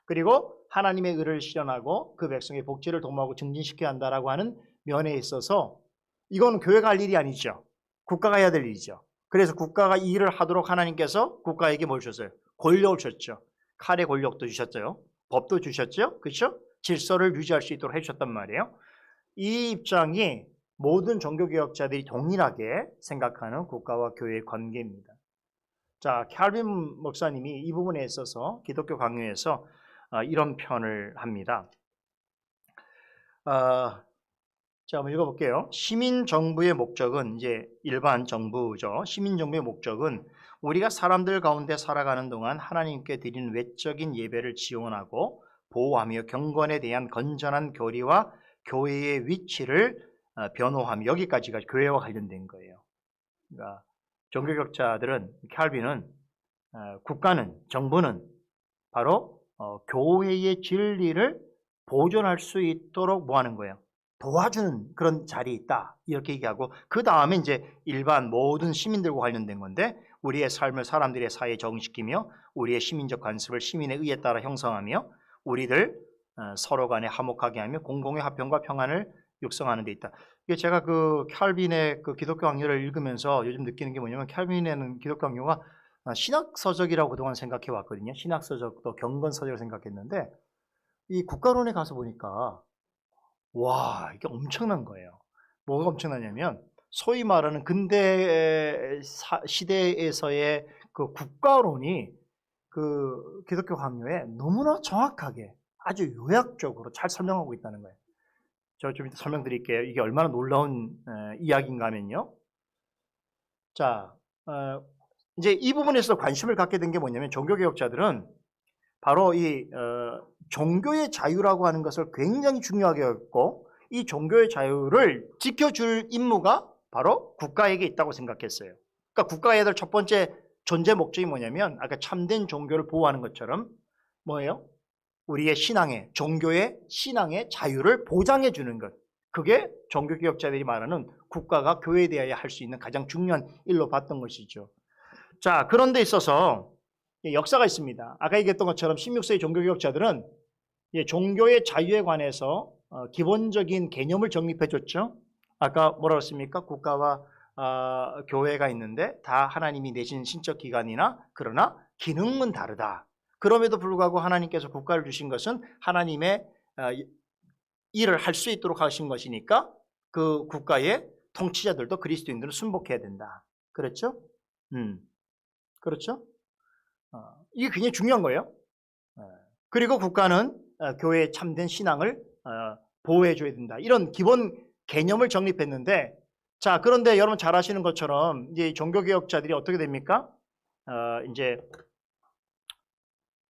그리고 하나님의 의를 실현하고 그 백성의 복지를 도모하고 증진시켜야 한다라고 하는 면에 있어서 이건 교회가 할 일이 아니죠. 국가가 해야 될 일이죠. 그래서 국가가 이 일을 하도록 하나님께서 국가에게 뭘 주셨어요? 권력을 주셨죠. 칼의 권력도 주셨죠. 법도 주셨죠. 그렇죠? 질서를 유지할 수 있도록 해주셨단 말이에요. 이 입장이 모든 종교개혁자들이 동일하게 생각하는 국가와 교회의 관계입니다. 자, 캘빈 목사님이 이 부분에 있어서 기독교 강요에서 이런 표현을 합니다. 자, 한번 읽어볼게요. 시민정부의 목적은 이제 일반 정부죠. 시민정부의 목적은 우리가 사람들 가운데 살아가는 동안 하나님께 드리는 외적인 예배를 지원하고 보호하며 경건에 대한 건전한 교리와 교회의 위치를 변호하며 여기까지가 교회와 관련된 거예요. 그러니까 종교개혁자들은 캘빈은 국가는 정부는 바로 교회의 진리를 보존할 수 있도록 뭐 하는 거예요? 도와주는 그런 자리에 있다 이렇게 얘기하고 그 다음에 이제 일반 모든 시민들과 관련된 건데 우리의 삶을 사람들의 사이에 적응시키며 우리의 시민적 관습을 시민의 의에 따라 형성하며 우리들 서로 간에 화목하게 하며 공공의 화평과 평안을 육성하는 데 있다. 이게 제가 그 캘빈의 그 기독교 강요를 읽으면서 요즘 느끼는 게 뭐냐면 캘빈에는 기독교 강요가 신학서적이라고 그동안 생각해 왔거든요. 신학서적도 경건서적을 생각했는데 이 국가론에 가서 보니까 와, 이게 엄청난 거예요. 뭐가 엄청나냐면 소위 말하는 근대 시대에서의 그 국가론이 그 기독교 강요에 너무나 정확하게 아주 요약적으로 잘 설명하고 있다는 거예요. 저 좀 이따 설명드릴게요. 이게 얼마나 놀라운 이야기인가 하면요. 자, 이제 이 부분에서 관심을 갖게 된 게 뭐냐면 종교개혁자들은 바로 이 종교의 자유라고 하는 것을 굉장히 중요하게 여겼고 이 종교의 자유를 지켜줄 임무가 바로 국가에게 있다고 생각했어요. 그러니까 국가가 해야 될 첫 번째 존재 목적이 뭐냐면 아까 참된 종교를 보호하는 것처럼 뭐예요? 우리의 신앙의 종교의 신앙의 자유를 보장해 주는 것. 그게 종교개혁자들이 말하는 국가가 교회에 대하여 할 수 있는 가장 중요한 일로 봤던 것이죠. 자, 그런 데 있어서 역사가 있습니다. 아까 얘기했던 것처럼 16세기 종교개혁자들은 종교의 자유에 관해서 기본적인 개념을 정립해 줬죠. 아까 뭐라고 했습니까? 국가와 교회가 있는데 다 하나님이 내신 신적 기관이나 그러나 기능은 다르다. 그럼에도 불구하고 하나님께서 국가를 주신 것은 하나님의 일을 할 수 있도록 하신 것이니까 그 국가의 통치자들도 그리스도인들은 순복해야 된다. 그렇죠? 그렇죠? 이게 굉장히 중요한 거예요. 그리고 국가는 교회의 참된 신앙을 보호해줘야 된다. 이런 기본 개념을 정립했는데, 자, 그런데 여러분 잘 아시는 것처럼 이제 종교개혁자들이 어떻게 됩니까? 이제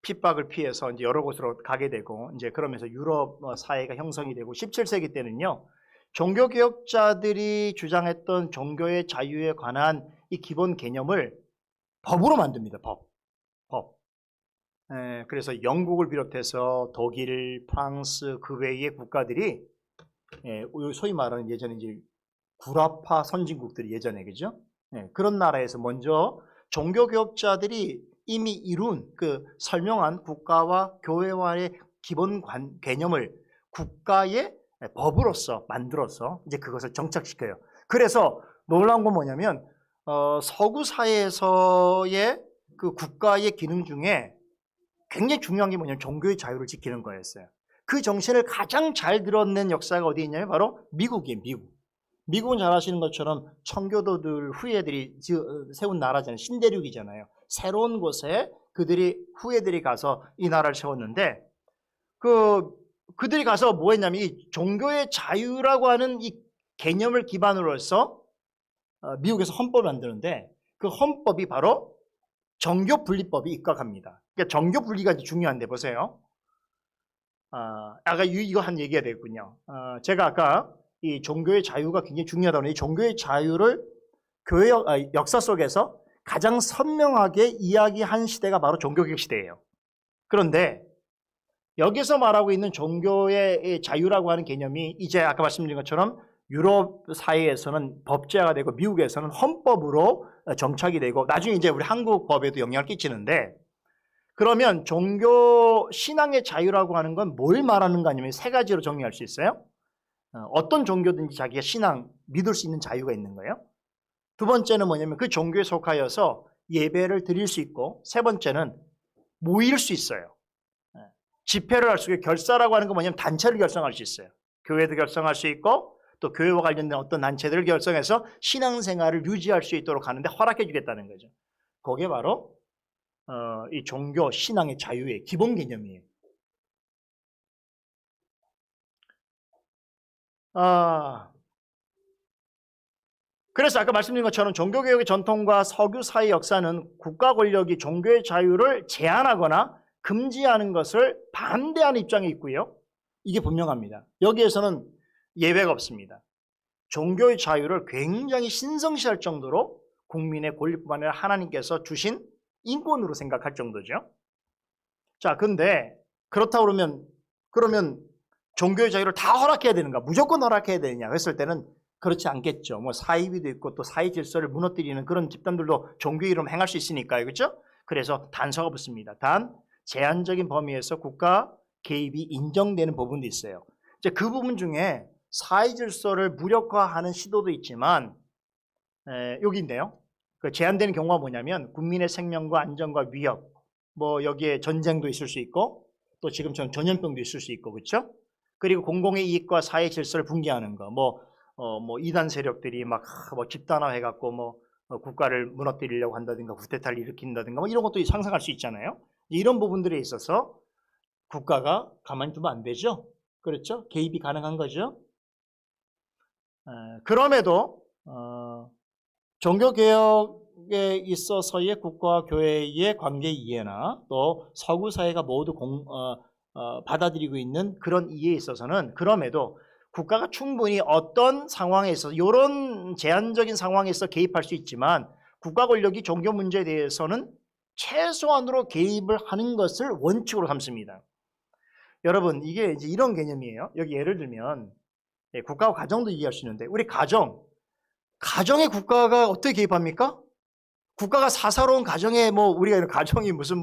핍박을 피해서 이제 여러 곳으로 가게 되고, 이제 그러면서 유럽 사회가 형성이 되고, 17세기 때는요, 종교개혁자들이 주장했던 종교의 자유에 관한 이 기본 개념을 법으로 만듭니다. 법. 그래서 영국을 비롯해서 독일, 프랑스 그 외의 국가들이 소위 말하는 예전에 이제 구라파 선진국들이 예전에 그죠? 그런 나라에서 먼저 종교개혁자들이 이미 이룬 그 설명한 국가와 교회와의 기본 개념을 국가의 법으로서 만들어서 이제 그것을 정착시켜요. 그래서 놀라운 건 뭐냐면 서구 사회에서의 그 국가의 기능 중에 굉장히 중요한 게 뭐냐면 종교의 자유를 지키는 거였어요. 그 정신을 가장 잘 드러낸 역사가 어디에 있냐면 바로 미국이에요. 미국은 잘 아시는 것처럼 청교도들 후예들이 세운 나라잖아요. 신대륙이잖아요. 새로운 곳에 후예들이 가서 이 나라를 세웠는데 그들이 가서 뭐 했냐면 이 종교의 자유라고 하는 이 개념을 기반으로 해서 미국에서 헌법을 만드는데 그 헌법이 바로 정교 분리법이 입각합니다. 그러니까 정교 분리가 중요한데 보세요. 아까 이거 한 얘기가 되겠군요. 제가 아까 이 종교의 자유가 굉장히 중요하다고 했는데 이 종교의 자유를 교회 역사 속에서 가장 선명하게 이야기한 시대가 바로 종교개혁 시대예요. 그런데 여기서 말하고 있는 종교의 자유라고 하는 개념이 이제 아까 말씀드린 것처럼 유럽 사회에서는 법제화가 되고 미국에서는 헌법으로 정착이 되고 나중에 이제 우리 한국 법에도 영향을 끼치는데 그러면 종교 신앙의 자유라고 하는 건 뭘 말하는가 하면 세 가지로 정리할 수 있어요. 어떤 종교든지 자기가 신앙 믿을 수 있는 자유가 있는 거예요. 두 번째는 뭐냐면 그 종교에 속하여서 예배를 드릴 수 있고 세 번째는 모일 수 있어요. 집회를 할 수 있고 결사라고 하는 건 뭐냐면 단체를 결성할 수 있어요. 교회도 결성할 수 있고 또 교회와 관련된 어떤 단체들을 결성해서 신앙생활을 유지할 수 있도록 하는데 허락해 주겠다는 거죠. 그게 바로 이 종교 신앙의 자유의 기본 개념이에요. 그래서 아까 말씀드린 것처럼 종교개혁의 전통과 석유 사회 역사는 국가 권력이 종교의 자유를 제한하거나 금지하는 것을 반대하는 입장에 있고요. 이게 분명합니다. 여기에서는 예외가 없습니다. 종교의 자유를 굉장히 신성시할 정도로 국민의 권리뿐만 아니라 하나님께서 주신 인권으로 생각할 정도죠. 자, 근데 그렇다고 그러면 종교의 자유를 다 허락해야 되는가? 무조건 허락해야 되느냐? 했을 때는 그렇지 않겠죠. 뭐 사이비도 있고 또 사회 질서를 무너뜨리는 그런 집단들도 종교 이름 행할 수 있으니까요. 그렇죠? 그래서 단서가 붙습니다. 단 제한적인 범위에서 국가 개입이 인정되는 부분도 있어요. 이제 그 부분 중에 사회 질서를 무력화하는 시도도 있지만 여기 있네요. 그 제한되는 경우가 뭐냐면 국민의 생명과 안전과 위협, 뭐 여기에 전쟁도 있을 수 있고 또 지금처럼 전염병도 있을 수 있고 그렇죠? 그리고 공공의 이익과 사회 질서를 붕괴하는 거, 뭐 이단 세력들이 막 집단화해갖고 국가를 무너뜨리려고 한다든가 쿠데타를 일으킨다든가 뭐 이런 것도 상상할 수 있잖아요. 이런 부분들에 있어서 국가가 가만히 두면 안 되죠. 그렇죠? 개입이 가능한 거죠. 그럼에도 종교개혁에 있어서의 국가와 교회의 관계 이해나 또 서구 사회가 모두 받아들이고 있는 그런 이해에 있어서는 그럼에도 국가가 충분히 어떤 상황에 있어서 이런 제한적인 상황에서 개입할 수 있지만 국가 권력이 종교 문제에 대해서는 최소한으로 개입을 하는 것을 원칙으로 삼습니다. 여러분 이게 이제 이런 개념이에요. 여기 예를 들면 국가와 가정도 이해할 수 있는데 우리 가정에 국가가 어떻게 개입합니까? 국가가 사사로운 가정에 우리가 가정이 무슨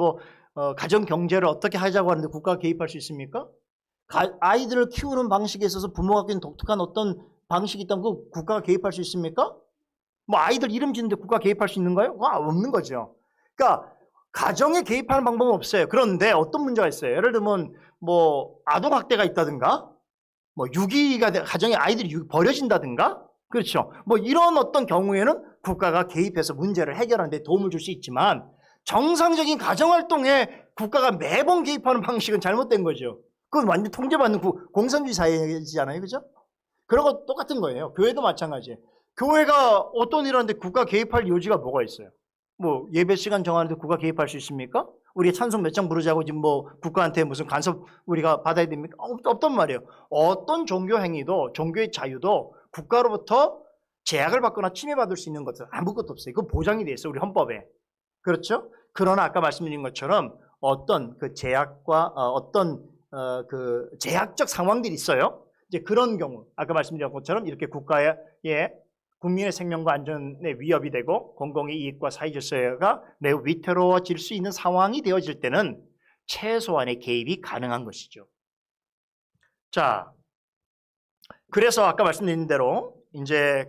가정 경제를 어떻게 하자고 하는데 국가가 개입할 수 있습니까? 아이들을 키우는 방식에 있어서 부모가 갖고 있는 독특한 어떤 방식이 있다면 그 국가가 개입할 수 있습니까? 아이들 이름 짓는데 국가가 개입할 수 있는가요? 없는 거죠. 그러니까 가정에 개입하는 방법은 없어요. 그런데 어떤 문제가 있어요? 예를 들면 아동학대가 있다든가 유기가 가정에 아이들이 버려진다든가 그렇죠. 이런 어떤 경우에는 국가가 개입해서 문제를 해결하는 데 도움을 줄 수 있지만 정상적인 가정활동에 국가가 매번 개입하는 방식은 잘못된 거죠. 그건 완전 통제받는 공산주의 사회잖아요. 그죠? 그런 거 똑같은 거예요. 교회도 마찬가지예요. 교회가 어떤 일 하는데 국가 개입할 요지가 뭐가 있어요? 예배 시간 정하는데 국가 개입할 수 있습니까? 우리가 찬송 몇 장 부르자고 지금 국가한테 무슨 간섭 우리가 받아야 됩니까? 없단 말이에요. 어떤 종교 행위도 종교의 자유도 국가로부터 제약을 받거나 침해받을 수 있는 것은 아무것도 없어요. 그건 보장이 돼 있어요. 우리 헌법에. 그렇죠? 그러나 아까 말씀드린 것처럼 어떤 그 제약과 어떤 그 제약적 상황들이 있어요. 이제 그런 경우 아까 말씀드린 것처럼 이렇게 국가의 국민의 생명과 안전에 위협이 되고 공공의 이익과 사회 질서가 매우 위태로워질 수 있는 상황이 되어질 때는 최소한의 개입이 가능한 것이죠. 자, 그래서 아까 말씀드린 대로 이제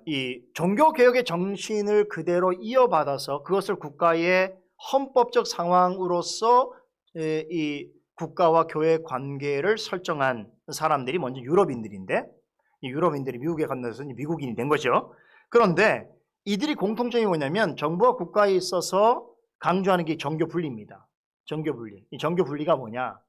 이 종교개혁의 정신을 그대로 이어받아서 그것을 국가의 헌법적 상황으로서 이 국가와 교회 관계를 설정한 사람들이 먼저 유럽인들인데 이 유럽인들이 미국에 건너서 미국인이 된 거죠. 그런데 이들이 공통점이 뭐냐면 정부와 국가에 있어서 강조하는 게 정교 분리입니다. 정교 분리. 이 정교 분리가 뭐냐?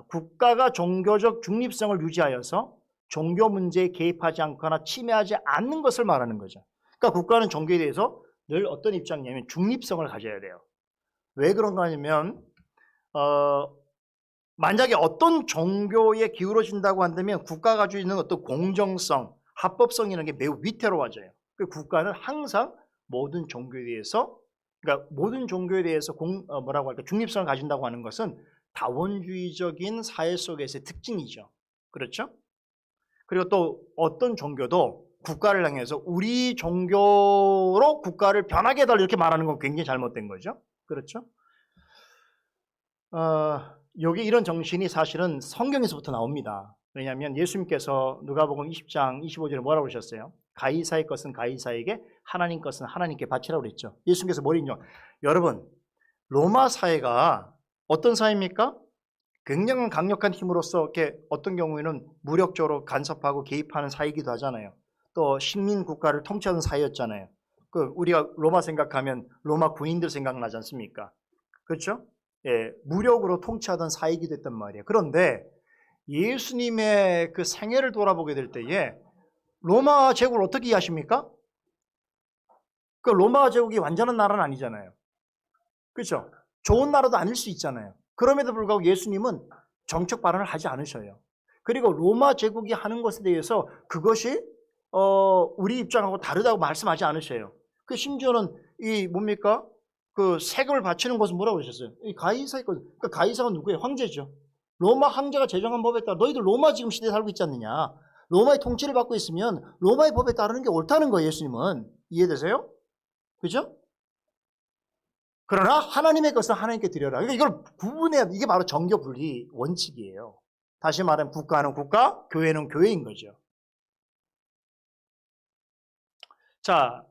국가가 종교적 중립성을 유지하여서 종교 문제에 개입하지 않거나 침해하지 않는 것을 말하는 거죠. 그러니까 국가는 종교에 대해서 늘 어떤 입장이냐면 중립성을 가져야 돼요. 왜 그런가 하면 만약에 어떤 종교에 기울어진다고 한다면 국가가 가지고 있는 어떤 공정성, 합법성이라는 게 매우 위태로워져요. 그 국가는 항상 모든 종교에 대해서, 그러니까 모든 종교에 대해서 뭐라고 할까, 중립성을 가진다고 하는 것은 다원주의적인 사회 속에서의 특징이죠. 그렇죠? 그리고 또 어떤 종교도 국가를 향해서 우리 종교로 국가를 변하게 해달라 이렇게 말하는 건 굉장히 잘못된 거죠. 그렇죠? 여기 이런 정신이 사실은 성경에서부터 나옵니다. 왜냐하면 예수님께서 누가복음 20장 25절에 뭐라고 그러셨어요? 가이사의 것은 가이사에게, 하나님 것은 하나님께 바치라고 그랬죠. 예수님께서 뭐랬냐? 여러분, 로마 사회가 어떤 사회입니까? 굉장히 강력한 힘으로서 이렇게 어떤 경우에는 무력적으로 간섭하고 개입하는 사회이기도 하잖아요. 또 식민 국가를 통치하는 사회였잖아요. 우리가 로마 생각하면 로마 군인들 생각나지 않습니까? 그렇죠? 예, 무력으로 통치하던 사회이기도 했단 말이에요. 그런데 예수님의 그 생애를 돌아보게 될 때에 로마 제국을 어떻게 이해하십니까? 그 로마 제국이 완전한 나라는 아니잖아요. 그렇죠? 좋은 나라도 아닐 수 있잖아요. 그럼에도 불구하고 예수님은 정책 발언을 하지 않으셔요. 그리고 로마 제국이 하는 것에 대해서 그것이 우리 입장하고 다르다고 말씀하지 않으셔요. 그 심지어는 이 뭡니까? 그 세금을 바치는 것은 뭐라고 그러셨어요? 이 가이사의 것. 그 가이사가 누구예요? 황제죠. 로마 황제가 제정한 법에 따라 너희들 로마 지금 시대에 살고 있지 않느냐? 로마의 통치를 받고 있으면 로마의 법에 따르는 게 옳다는 거예요. 예수님은. 이해되세요? 그죠? 그러나 하나님의 것은 하나님께 드려라. 그러니까 이걸 구분해야 돼. 이게 바로 정교 분리 원칙이에요. 다시 말하면 국가는 국가, 교회는 교회인 거죠. 자,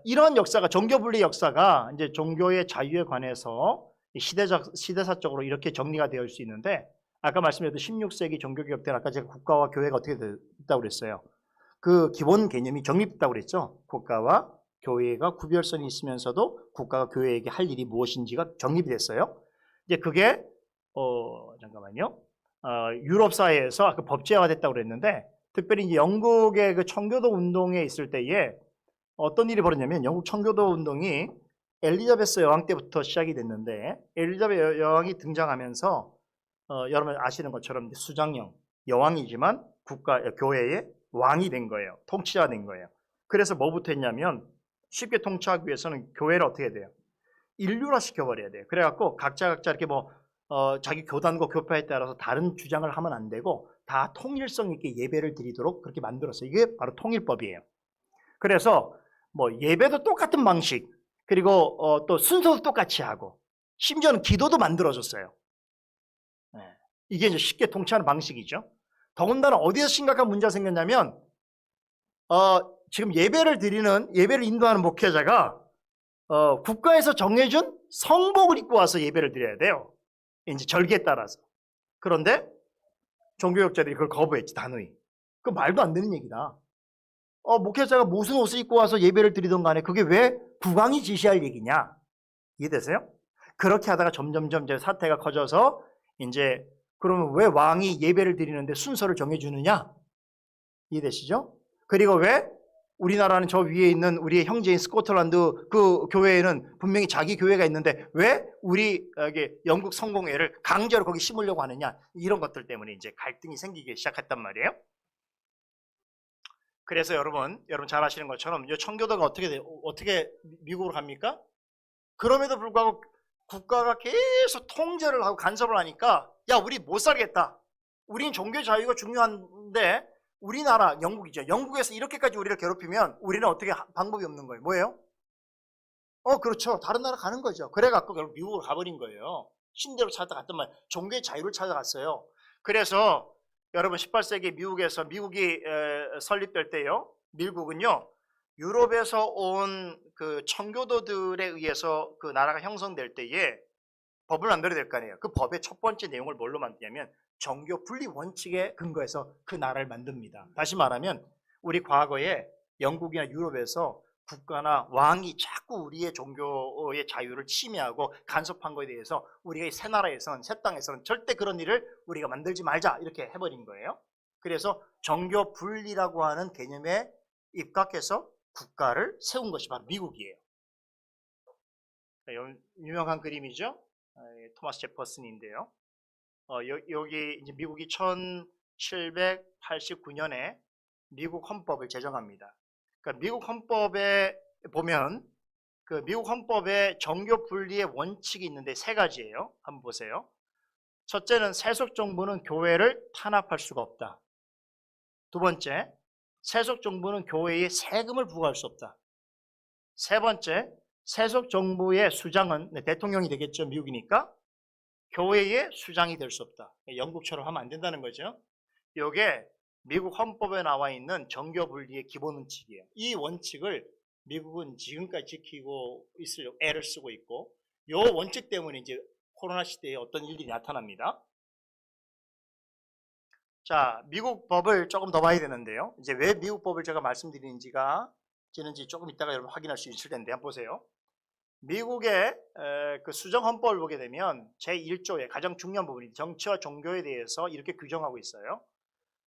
이런 역사가, 정교 분리 역사가 이제 종교의 자유에 관해서 시대사적으로 이렇게 정리가 되어 있을 수 있는데, 아까 말씀드렸던 16세기 종교개혁 때는 아까 제가 국가와 교회가 어떻게 됐다고 그랬어요. 그 기본 개념이 정립됐다고 그랬죠. 국가와 교회가 구별성이 있으면서도 국가가 교회에게 할 일이 무엇인지가 정립이 됐어요. 이제 그게 잠깐만요. 유럽 사회에서 아까 법제화됐다고 그랬는데, 특별히 이제 영국의 그 청교도 운동에 있을 때에 어떤 일이 벌어졌냐면, 영국 청교도 운동이 엘리자베스 여왕 때부터 시작이 됐는데, 엘리자베스 여왕이 등장하면서 여러분 아시는 것처럼 수장령 여왕이지만 교회의 왕이 된 거예요. 통치자가 된 거예요. 그래서 뭐부터 했냐면, 쉽게 통치하기 위해서는 교회를 어떻게 해야 돼요? 인류화 시켜버려야 돼요. 그래갖고 각자 이렇게 자기 교단과 교파에 따라서 다른 주장을 하면 안 되고 다 통일성 있게 예배를 드리도록 그렇게 만들었어요. 이게 바로 통일법이에요. 그래서 예배도 똑같은 방식, 그리고 또 순서도 똑같이 하고, 심지어는 기도도 만들어줬어요. 네. 이게 이제 쉽게 통치하는 방식이죠. 더군다나 어디서 심각한 문제가 생겼냐면, 지금 예배를 인도하는 목회자가 국가에서 정해준 성복을 입고 와서 예배를 드려야 돼요. 이제 절기에 따라서. 그런데 종교개혁자들이 그걸 거부했지, 단호히. 그 말도 안 되는 얘기다. 목회자가 무슨 옷을 입고 와서 예배를 드리던 간에 그게 왜 국왕이 지시할 얘기냐? 이해되세요? 그렇게 하다가 점점점 이제 사태가 커져서 이제 그러면 왜 왕이 예배를 드리는데 순서를 정해주느냐? 이해되시죠? 그리고 왜 우리나라는 저 위에 있는 우리의 형제인 스코틀랜드 그 교회에는 분명히 자기 교회가 있는데 왜 우리 영국 성공회를 강제로 거기 심으려고 하느냐? 이런 것들 때문에 이제 갈등이 생기기 시작했단 말이에요. 그래서 여러분 잘 아시는 것처럼 이 청교도가 어떻게 미국으로 갑니까? 그럼에도 불구하고 국가가 계속 통제를 하고 간섭을 하니까 야, 우리 못 살겠다. 우린 종교 자유가 중요한데 우리나라 영국이죠. 영국에서 이렇게까지 우리를 괴롭히면 우리는 어떻게 방법이 없는 거예요. 뭐예요? 그렇죠. 다른 나라 가는 거죠. 그래갖고 결국 미국으로 가버린 거예요. 신대로 찾아갔단 말이에요. 종교의 자유를 찾아갔어요. 그래서 여러분 18세기 미국이 설립될 때요. 미국은요. 유럽에서 온 그 청교도들에 의해서 그 나라가 형성될 때에 법을 만들어야 될 거 아니에요. 그 법의 첫 번째 내용을 뭘로 만드냐면 정교 분리 원칙에 근거해서 그 나라를 만듭니다. 다시 말하면 우리 과거에 영국이나 유럽에서 국가나 왕이 자꾸 우리의 종교의 자유를 침해하고 간섭한 것에 대해서 우리가 이 새 나라에서는, 새 땅에서는 절대 그런 일을 우리가 만들지 말자 이렇게 해버린 거예요. 그래서 정교 분리라고 하는 개념에 입각해서 국가를 세운 것이 바로 미국이에요. 유명한 그림이죠. 토마스 제퍼슨인데요. 여기 이제 미국이 1789년에 미국 헌법을 제정합니다. 그러니까 미국 헌법에 보면 그 미국 헌법에 정교 분리의 원칙이 있는데 세 가지예요. 한번 보세요. 첫째는 세속 정부는 교회를 탄압할 수가 없다. 두 번째, 세속 정부는 교회에 세금을 부과할 수 없다. 세 번째, 세속 정부의 수장은 대통령이 되겠죠. 미국이니까 교회의 수장이 될 수 없다. 영국처럼 하면 안 된다는 거죠. 이게 미국 헌법에 나와 있는 정교 분리의 기본 원칙이에요. 이 원칙을 미국은 지금까지 지키고 있으려고 애를 쓰고 있고, 이 원칙 때문에 이제 코로나 시대에 어떤 일들이 나타납니다. 자, 미국 법을 조금 더 봐야 되는데요. 이제 왜 미국 법을 제가 말씀드리는지가 조금 이따가 여러분 확인할 수 있을 텐데 한번 보세요. 미국의 그 수정 헌법을 보게 되면 제1조의 가장 중요한 부분이 정치와 종교에 대해서 이렇게 규정하고 있어요.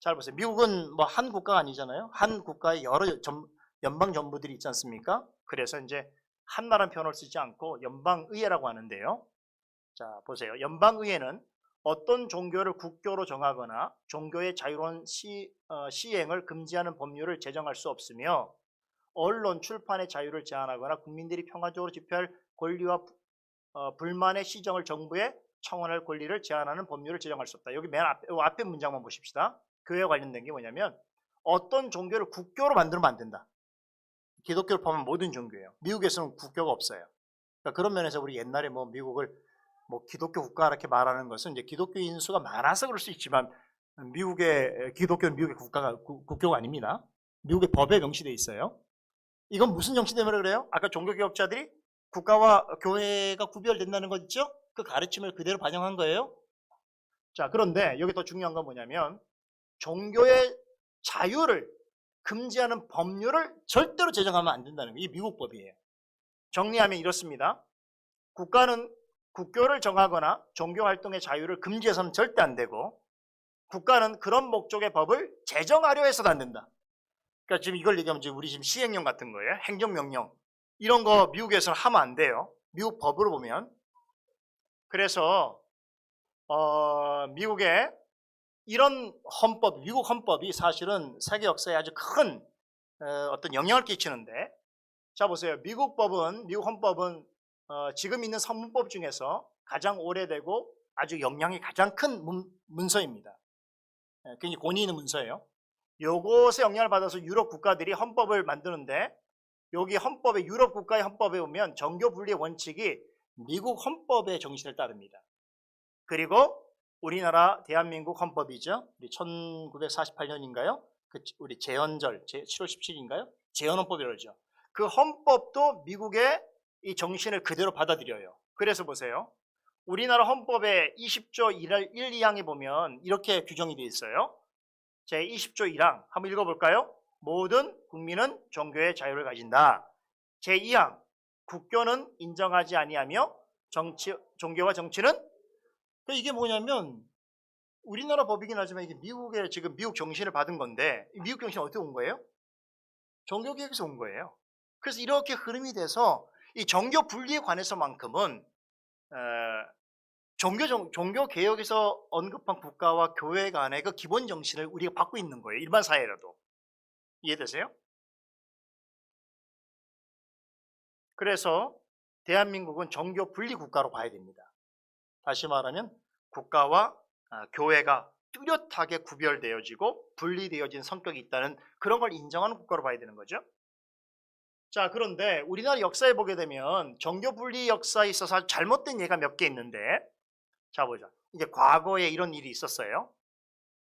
잘 보세요. 미국은 뭐 한 국가가 아니잖아요. 한 국가에 여러 연방 정부들이 있지 않습니까? 그래서 이제 한 나라는 표현을 쓰지 않고 연방의회라고 하는데요. 자, 보세요. 연방의회는 어떤 종교를 국교로 정하거나 종교의 자유로운 시행을 금지하는 법률을 제정할 수 없으며, 언론, 출판의 자유를 제한하거나 국민들이 평화적으로 집회할 권리와 불만의 시정을 정부에 청원할 권리를 제한하는 법률을 제정할 수 없다. 여기 맨 앞에 문장만 보십시다. 교회와 관련된 게 뭐냐면 어떤 종교를 국교로 만들면 안 된다. 기독교를 포함한 모든 종교예요. 미국에서는 국교가 없어요. 그러니까 그런 면에서 우리 옛날에 뭐 미국을 뭐 기독교 국가 이렇게 말하는 것은 이제 기독교인 수가 많아서 그럴 수 있지만, 미국의 기독교는 미국의 국교가 아닙니다. 미국의 법에 명시되어 있어요. 이건 무슨 정신 때문에 그래요? 아까 종교개혁자들이 국가와 교회가 구별된다는 거 있죠? 그 가르침을 그대로 반영한 거예요. 자, 그런데 여기 더 중요한 건 뭐냐면 종교의 자유를 금지하는 법률을 절대로 제정하면 안 된다는 거예요. 이게 미국 법이에요. 정리하면 이렇습니다. 국가는 국교를 정하거나 종교활동의 자유를 금지해서는 절대 안 되고, 국가는 그런 목적의 법을 제정하려 해서도 안 된다. 그러니까 지금 이걸 얘기하면 우리 지금 시행령 같은 거예요. 행정명령. 이런 거 미국에서는 하면 안 돼요. 미국 법으로 보면. 그래서 미국의 이런 헌법, 미국 헌법이 사실은 세계 역사에 아주 큰 어떤 영향을 끼치는데, 자 보세요. 미국 헌법은 지금 있는 선문법 중에서 가장 오래되고 아주 영향이 가장 큰 문서입니다. 굉장히 권위 있는 문서예요. 요것에 영향을 받아서 유럽 국가들이 헌법을 만드는데, 여기 헌법에, 유럽 국가의 헌법에 보면 정교 분리의 원칙이 미국 헌법의 정신을 따릅니다. 그리고 우리나라 대한민국 헌법이죠. 우리 1948년인가요? 우리 제헌절 7월 17일인가요? 제헌헌법이라고 그러죠. 그 헌법도 미국의 이 정신을 그대로 받아들여요. 그래서 보세요. 우리나라 헌법의 20조 1, 2항에 보면 이렇게 규정이 되어 있어요. 제 20조 1항 한번 읽어볼까요? 모든 국민은 종교의 자유를 가진다. 제 2항 국교는 인정하지 아니하며 종교와 정치는, 이게 뭐냐면 우리나라 법이긴 하지만 이게 미국의 지금 미국 정신을 받은 건데, 미국 정신은 어떻게 온 거예요? 종교개혁에서 온 거예요. 그래서 이렇게 흐름이 돼서 이 정교 분리에 관해서만큼은 종교개혁에서 언급한 국가와 교회 간의 그 기본 정신을 우리가 받고 있는 거예요. 일반 사회라도. 이해되세요? 그래서 대한민국은 정교 분리 국가로 봐야 됩니다. 다시 말하면 국가와 교회가 뚜렷하게 구별되어지고 분리되어진 성격이 있다는 그런 걸 인정하는 국가로 봐야 되는 거죠. 자, 그런데 우리나라 역사에 보게 되면 정교 분리 역사에 있어서 아주 잘못된 예가 몇 개 있는데, 자 보자. 이제 과거에 이런 일이 있었어요.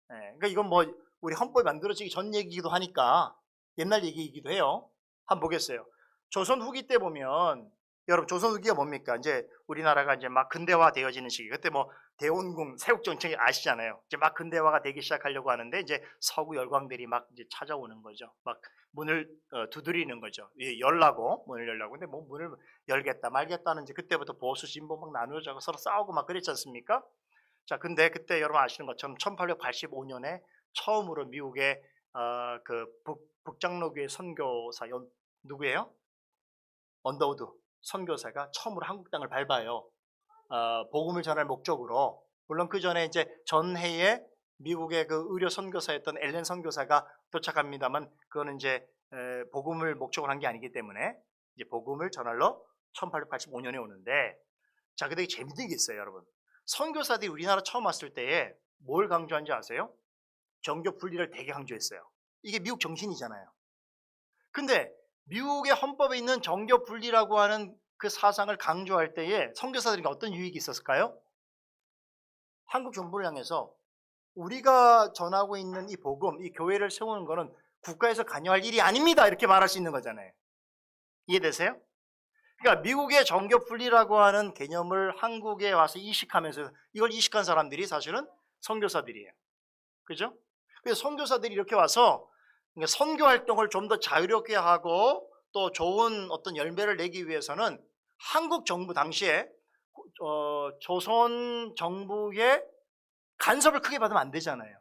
그러니까 이건 뭐 우리 헌법이 만들어지기 전 얘기이기도 하니까 옛날 얘기이기도 해요. 한번 보겠어요. 조선 후기 때 보면, 여러분 조선 후기가 뭡니까? 이제 우리나라가 이제 막 근대화 되어지는 시기. 그때 뭐 대원궁 세국 정책이 아시잖아요. 이제 막 근대화가 되기 시작하려고 하는데 이제 서구 열강들이 막 이제 찾아오는 거죠. 막 문을 두드리는 거죠. 열라고 문을 열라고. 근데 뭐 문을 열겠다 말겠다는 이제 그때부터 보수 진보 막 나누어져 서로 싸우고 막 그랬지 않습니까? 자, 근데 그때 여러분 아시는 것처럼 1885년에 처음으로 미국의 그 북장로교회 선교사 누구예요? 언더우드 선교사가 처음으로 한국 땅을 밟아요. 복음을 전할 목적으로. 물론 그 전에 이제 전해에 미국의 그 의료 선교사였던 엘렌 선교사가 도착합니다만 그거는 이제 복음을 목적으로 한 게 아니기 때문에 이제 복음을 전하러 1885년에 오는데, 자, 근데 재밌는 게 있어요, 여러분. 선교사들이 우리나라 처음 왔을 때에 뭘 강조한지 아세요? 정교 분리를 되게 강조했어요. 이게 미국 정신이잖아요. 근데 미국의 헌법에 있는 정교 분리라고 하는 그 사상을 강조할 때에 선교사들에게 어떤 유익이 있었을까요? 한국 정부를 향해서 우리가 전하고 있는 이 복음, 이 교회를 세우는 것은 국가에서 관여할 일이 아닙니다, 이렇게 말할 수 있는 거잖아요. 이해되세요? 그러니까 미국의 정교 분리라고 하는 개념을 한국에 와서 이식하면서 이걸 이식한 사람들이 사실은 선교사들이에요. 그죠? 그래서 선교사들이 이렇게 와서 선교 활동을 좀 더 자유롭게 하고 또 좋은 어떤 열매를 내기 위해서는 한국 정부 당시에 조선 정부의 간섭을 크게 받으면 안 되잖아요.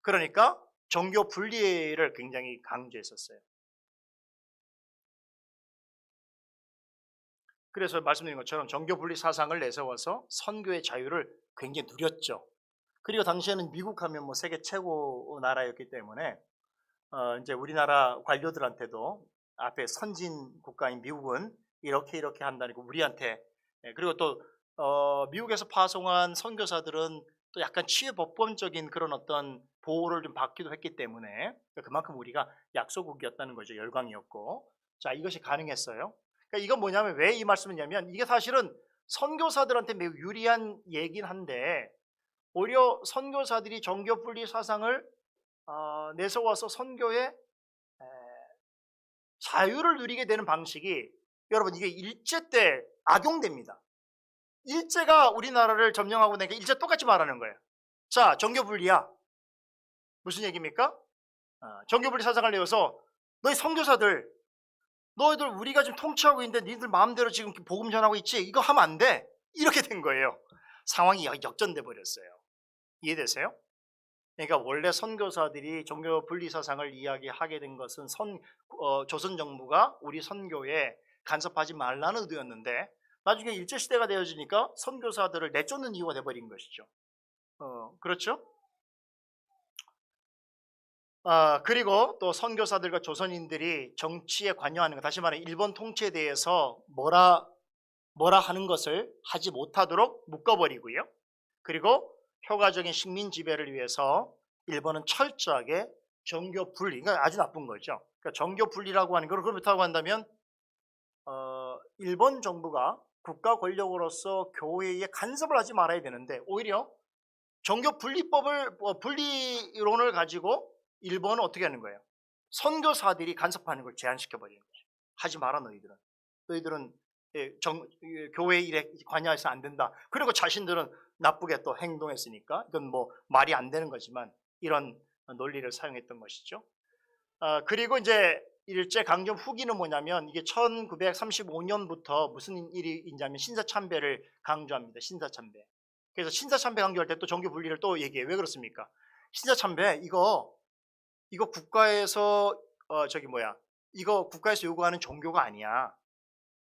그러니까 정교 분리를 굉장히 강조했었어요. 그래서 말씀드린 것처럼 정교 분리 사상을 내세워서 선교의 자유를 굉장히 누렸죠. 그리고 당시에는 미국 하면 뭐 세계 최고 나라였기 때문에 이제 우리나라 관료들한테도 앞에 선진 국가인 미국은 이렇게 한다니까 우리한테, 그리고 또 미국에서 파송한 선교사들은 또 약간 치외법범적인 그런 어떤 보호를 좀 받기도 했기 때문에 그만큼 우리가 약소국이었다는 거죠. 열강이었고. 자, 이것이 가능했어요. 그러니까 이건 뭐냐면 왜 이 말씀이냐면 이게 사실은 선교사들한테 매우 유리한 얘긴 한데 오히려 선교사들이 정교 분리 사상을 내세워서 선교의 자유를 누리게 되는 방식이, 여러분 이게 일제 때 악용됩니다. 일제가 우리나라를 점령하고 나니까 일제 똑같이 말하는 거예요. 자, 정교 분리야. 무슨 얘기입니까? 정교 분리 사상을 내어서 너희 선교사들, 너희들 우리가 지금 통치하고 있는데 니들 마음대로 지금 복음 전하고 있지? 이거 하면 안 돼. 이렇게 된 거예요. 상황이 역전돼 버렸어요. 이해되세요? 그러니까 원래 선교사들이 종교 분리 사상을 이야기하게 된 것은 조선 정부가 우리 선교에 간섭하지 말라는 의도였는데 나중에 일제 시대가 되어지니까 선교사들을 내쫓는 이유가 돼버린 것이죠. 그렇죠? 그리고 또 선교사들과 조선인들이 정치에 관여하는 것, 다시 말해 일본 통치에 대해서 뭐라 하는 것을 하지 못하도록 묶어버리고요. 그리고 효과적인 식민 지배를 위해서 일본은 철저하게 정교 분리, 그러니까 아주 나쁜 거죠. 그러니까 정교 분리라고 하는 걸 그렇다고 한다면 일본 정부가 국가 권력으로서 교회에 간섭을 하지 말아야 되는데 오히려 정교 분리법을 분리론을 가지고 일본은 어떻게 하는 거예요? 선교사들이 간섭하는 걸 제한시켜 버리는 거죠. 하지 마라 너희들은 교회 일에 관여해서 안 된다. 그리고 자신들은 나쁘게 또 행동했으니까 이건 뭐 말이 안 되는 거지만 이런 논리를 사용했던 것이죠. 그리고 이제 일제 강점 후기는 뭐냐면 이게 1935년부터 무슨 일이 있냐면 신사참배를 강조합니다. 신사참배. 그래서 신사참배 강조할 때 또 정교 분리를 또 얘기해요. 왜 그렇습니까? 신사참배 이거 국가에서 이거 국가에서 요구하는 종교가 아니야.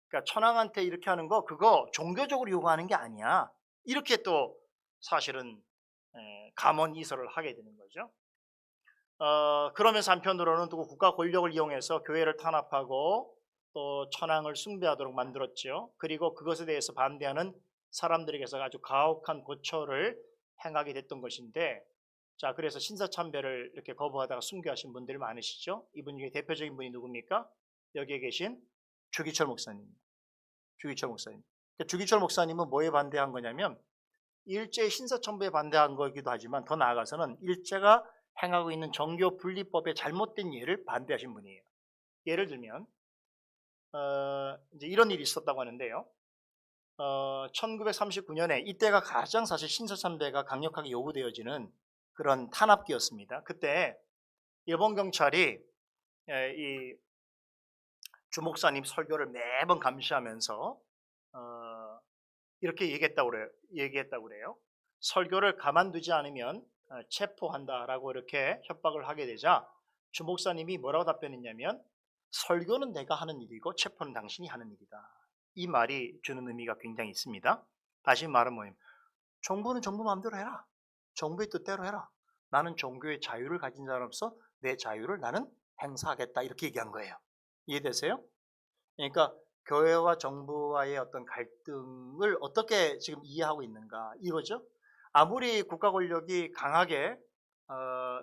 그러니까 천황한테 이렇게 하는 거 그거 종교적으로 요구하는 게 아니야. 이렇게 또 사실은 감언 이설을 하게 되는 거죠. 그러면서 한편으로는 또 국가 권력을 이용해서 교회를 탄압하고 또 천황을 숭배하도록 만들었죠. 그리고 그것에 대해서 반대하는 사람들에게서 아주 가혹한 고초를 행하게 됐던 것인데, 자, 그래서 신사참배를 이렇게 거부하다가 순교하신 분들이 많으시죠. 이분 중에 대표적인 분이 누굽니까? 여기에 계신 주기철 목사님. 주기철 목사님. 주기철 목사님은 뭐에 반대한 거냐면 일제 신사참배에 반대한 거기도 하지만 더 나아가서는 일제가 행하고 있는 정교 분리법의 잘못된 예를 반대하신 분이에요. 예를 들면 이제 이런 일이 있었다고 하는데요. 1939년에 이때가 가장 사실 신설참배가 강력하게 요구되어지는 그런 탄압기였습니다. 그때 일본 경찰이 이 주목사님 설교를 매번 감시하면서 이렇게 얘기했다고 그래요. 설교를 가만두지 않으면 체포한다라고 이렇게 협박을 하게 되자 주목사님이 뭐라고 답변했냐면, 설교는 내가 하는 일이고 체포는 당신이 하는 일이다. 이 말이 주는 의미가 굉장히 있습니다. 다시 말은 뭐예요? 정부는 정부 마음대로 해라. 정부의 뜻대로 해라. 나는 종교의 자유를 가진 자로서 내 자유를 나는 행사하겠다. 이렇게 얘기한 거예요. 이해되세요? 그러니까 교회와 정부와의 어떤 갈등을 어떻게 지금 이해하고 있는가 이거죠. 아무리 국가 권력이 강하게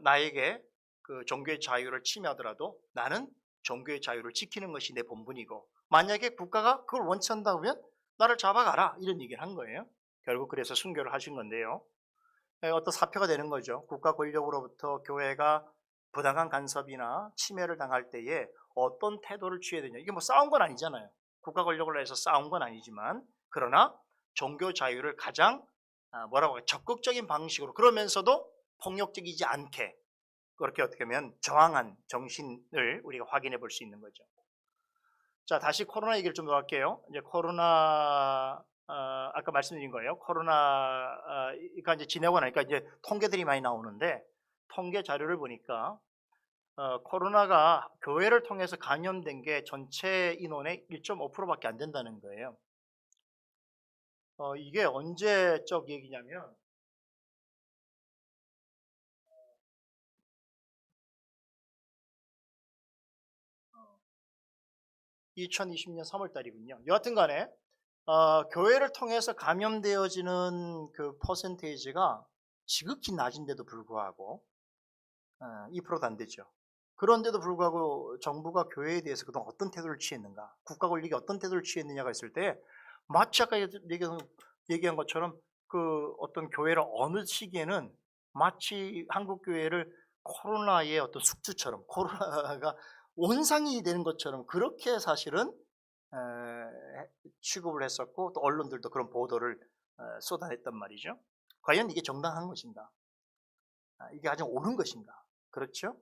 나에게 그 종교의 자유를 침해하더라도 나는 종교의 자유를 지키는 것이 내 본분이고, 만약에 국가가 그걸 원치 않다면 나를 잡아가라 이런 얘기를 한 거예요. 결국 그래서 순교를 하신 건데요. 어떤 사표가 되는 거죠. 국가 권력으로부터 교회가 부당한 간섭이나 침해를 당할 때에 어떤 태도를 취해야 되냐. 이게 뭐 싸운 건 아니잖아요. 국가 권력을 해서 싸운 건 아니지만, 그러나 종교 자유를 가장 적극적인 방식으로, 그러면서도 폭력적이지 않게, 그렇게 어떻게 보면 저항한 정신을 우리가 확인해 볼 수 있는 거죠. 자, 다시 코로나 얘기를 좀 더 할게요. 이제 코로나 아까 말씀드린 거예요. 코로나가 이제 지나고 나니까 이제 통계들이 많이 나오는데, 통계 자료를 보니까 코로나가 교회를 통해서 감염된 게 전체 인원의 1.5%밖에 안 된다는 거예요. 이게 언제적 얘기냐면 2020년 3월 달이군요. 여하튼 간에 교회를 통해서 감염되어지는 그 퍼센테이지가 지극히 낮은데도 불구하고 2%도 안 되죠. 그런데도 불구하고 정부가 교회에 대해서 그동안 어떤 태도를 취했는가, 국가 권력이 어떤 태도를 취했느냐가 있을 때, 마치 아까 얘기한 것처럼 그 어떤 교회를 어느 시기에는 마치 한국 교회를 코로나의 어떤 숙주처럼, 코로나가 원상이 되는 것처럼 그렇게 사실은 취급을 했었고, 또 언론들도 그런 보도를 쏟아냈단 말이죠. 과연 이게 정당한 것인가? 이게 가장 옳은 것인가? 그렇죠?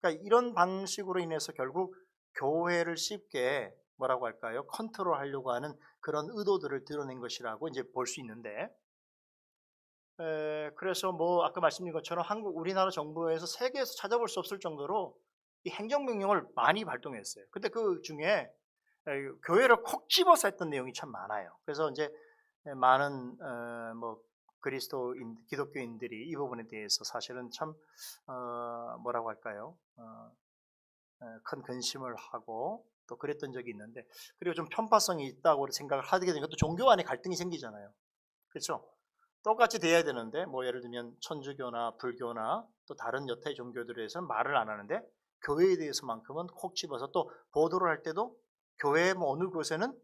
그러니까 이런 방식으로 인해서 결국 교회를 쉽게 뭐라고 할까요? 컨트롤하려고 하는 그런 의도들을 드러낸 것이라고 이제 볼 수 있는데, 그래서 뭐 아까 말씀드린 것처럼 우리나라 정부에서 세계에서 찾아볼 수 없을 정도로 이 행정명령을 많이 발동했어요. 근데 그 중에 교회를 콕 집어서 했던 내용이 참 많아요. 그래서 이제 많은 뭐 기독교인들이 이 부분에 대해서 사실은 참 뭐라고 할까요? 큰 근심을 하고 또 그랬던 적이 있는데, 그리고 좀 편파성이 있다고 생각을 하게 되니까 또 종교 간에 갈등이 생기잖아요. 그렇죠? 똑같이 돼야 되는데, 뭐 예를 들면 천주교나 불교나 또 다른 여타의 종교들에 대해서는 말을 안 하는데, 교회에 대해서만큼은 콕 집어서 또 보도를 할 때도 교회 뭐 어느 곳에는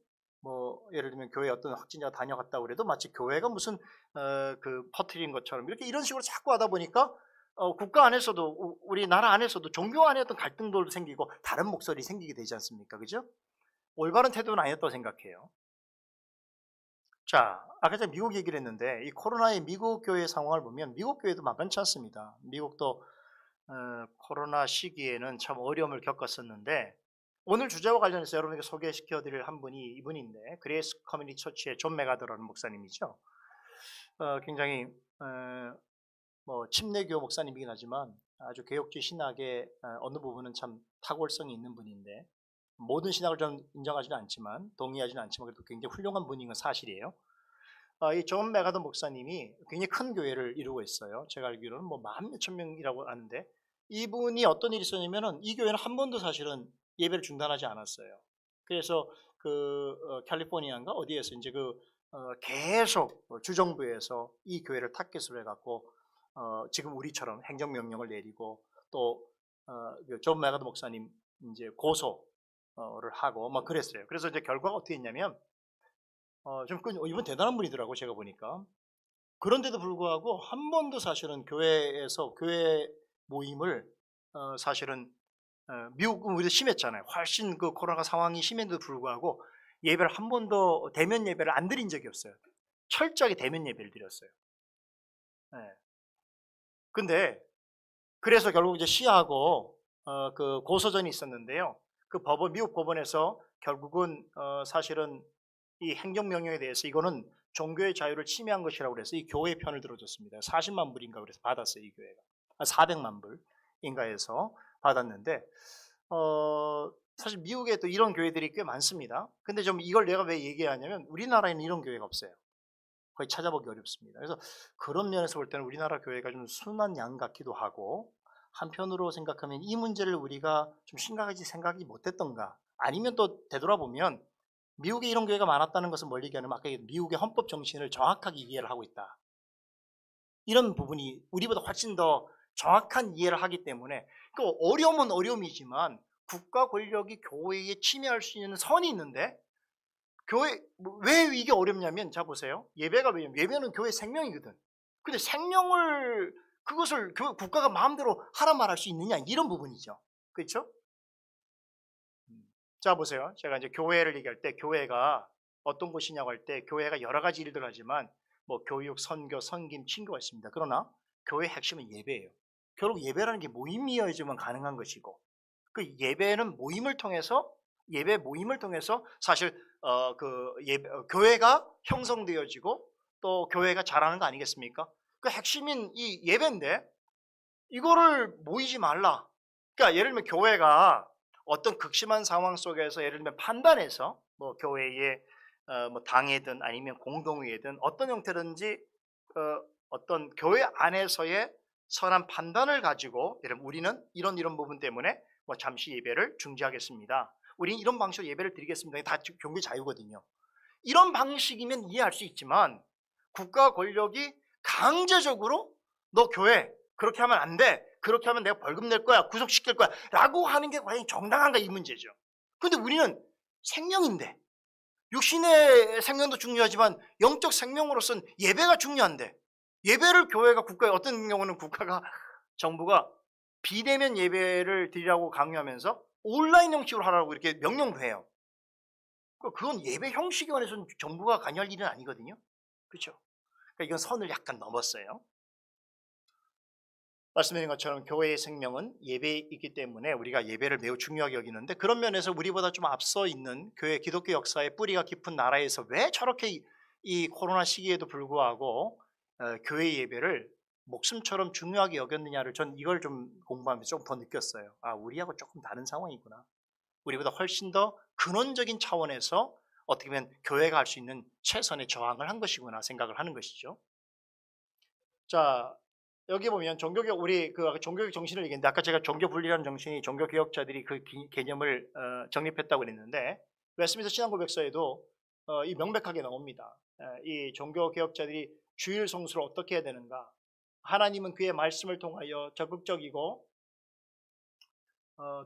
뭐 예를 들면 교회 어떤 확진자가 다녀갔다고 그래도 마치 교회가 무슨 그 퍼뜨린 것처럼 이런 식으로 자꾸 하다 보니까 국가 안에서도, 우리나라 안에서도 종교 안에 어떤 갈등도 생기고 다른 목소리 생기게 되지 않습니까? 그죠? 올바른 태도는 아니었다고 생각해요. 자, 아까 제가 미국 얘기를 했는데, 이 코로나의 미국 교회 상황을 보면 미국 교회도 만만치 않습니다. 미국도 코로나 시기에는 참 어려움을 겪었었는데, 오늘 주제와 관련해서 여러분에게 소개시켜 드릴 한 분이 이분인데, 그레이스 커뮤니티 처치의 존 메가더라는 목사님이죠. 굉장히 뭐 침례교 목사님이긴 하지만 아주 개혁주의 신학의 어느 부분은 참 탁월성이 있는 분인데, 모든 신학을 좀 인정하지는 않지만, 동의하지는 않지만 그래도 굉장히 훌륭한 분인 건 사실이에요. 이 존 메가더 목사님이 굉장히 큰 교회를 이루고 있어요. 제가 알기로는 뭐 만 몇천 명이라고 하는데, 이분이 어떤 일이 있었냐면은 이 교회는 한 번도 사실은 예배를 중단하지 않았어요. 그래서 캘리포니아인가 어디에서 이제 계속 주정부에서 이 교회를 타겟으로 해갖고 지금 우리처럼 행정명령을 내리고, 또 존 메가더 목사님 이제 고소를 하고 막 그랬어요. 그래서 이제 결과가 어떻게 했냐면, 이분 대단한 분이더라고 제가 보니까. 그런데도 불구하고 한 번도 사실은 교회에서 교회 모임을 사실은 미국은 오히려 심했잖아요. 훨씬 그 코로나 상황이 심했는데도 불구하고 예배를 한 번도 대면 예배를 안 드린 적이 없어요. 철저하게 대면 예배를 드렸어요. 네. 근데 그래서 결국 이제 시하고 그 고소전이 있었는데요. 그 법원 미국 법원에서 결국은 사실은 이 행정명령에 대해서 이거는 종교의 자유를 침해한 것이라고 그래서 이 교회 편을 들어줬습니다. 40만 불인가 그래서 받았어요, 이 교회가. 400만 불인가 해서 받았는데 사실 미국에 또 이런 교회들이 꽤 많습니다. 근데 좀 이걸 내가 왜 얘기하냐면 우리나라에는 이런 교회가 없어요. 거의 찾아보기 어렵습니다. 그래서 그런 면에서 볼 때는 우리나라 교회가 좀 순한 양 같기도 하고, 한편으로 생각하면 이 문제를 우리가 좀 심각하게 생각이 못했던가, 아니면 또 되돌아보면 미국에 이런 교회가 많았다는 것은 뭘 얘기하냐면 아까 미국의 헌법 정신을 정확하게 이해를 하고 있다. 이런 부분이 우리보다 훨씬 더 정확한 이해를 하기 때문에 그 어려움은 어려움이지만 국가 권력이 교회에 침해할 수 있는 선이 있는데 교회 왜 이게 어렵냐면 자 보세요. 예배가 왜냐면 예배는 교회 생명이거든. 근데 생명을 그것을 국가가 마음대로 하라 말할 수 있느냐 이런 부분이죠. 그렇죠? 자 보세요. 제가 이제 교회를 얘기할 때 교회가 어떤 곳이냐고 할 때 교회가 여러 가지 일들을 하지만 뭐 교육, 선교, 선김, 친교가 있습니다. 그러나 교회 핵심은 예배예요. 결국 예배라는 게 모임이어야지만 가능한 것이고 그 예배는 모임을 통해서 예배 모임을 통해서 사실 교회가 형성되어지고 또 교회가 자라는 거 아니겠습니까? 그 핵심인 이 예배인데 이거를 모이지 말라. 그러니까 예를 들면 교회가 어떤 극심한 상황 속에서 예를 들면 판단해서 뭐 교회의 뭐 당회든 아니면 공동회든 어떤 형태든지 어떤 교회 안에서의 선한 판단을 가지고 예를 들면 우리는 이런 부분 때문에 뭐 잠시 예배를 중지하겠습니다. 우리는 이런 방식으로 예배를 드리겠습니다. 다 종교 자유거든요. 이런 방식이면 이해할 수 있지만 국가 권력이 강제적으로 너 교회 그렇게 하면 안 돼. 그렇게 하면 내가 벌금 낼 거야. 구속시킬 거야. 라고 하는 게 과연 정당한가 이 문제죠. 근데 우리는 생명인데 육신의 생명도 중요하지만 영적 생명으로서는 예배가 중요한데 예배를 교회가 국가에 어떤 경우는 국가가 정부가 비대면 예배를 드리라고 강요하면서 온라인 형식으로 하라고 이렇게 명령도 해요. 그건 예배 형식에 관해서는 정부가 관여할 일은 아니거든요. 그렇죠? 그러니까 이건 선을 약간 넘었어요. 말씀드린 것처럼 교회의 생명은 예배이기 때문에 우리가 예배를 매우 중요하게 여기는데 그런 면에서 우리보다 좀 앞서 있는 교회 기독교 역사의 뿌리가 깊은 나라에서 왜 저렇게 이 코로나 시기에도 불구하고 교회 예배를 목숨처럼 중요하게 여겼느냐를 전 이걸 좀 공부하면서 좀 더 느꼈어요. 아, 우리하고 조금 다른 상황이구나. 우리보다 훨씬 더 근원적인 차원에서 어떻게 보면 교회가 할 수 있는 최선의 저항을 한 것이구나 생각을 하는 것이죠. 자, 여기 보면 종교개혁 우리 그 종교개혁 정신을 얘기했는데 아까 제가 종교 분리라는 정신이 종교개혁자들이 그 개념을 정립했다고 그랬는데 웨스트민스터 신앙고백서에도 이 명백하게 나옵니다. 이 종교개혁자들이 주일 성수를 어떻게 해야 되는가? 하나님은 그의 말씀을 통하여 적극적이고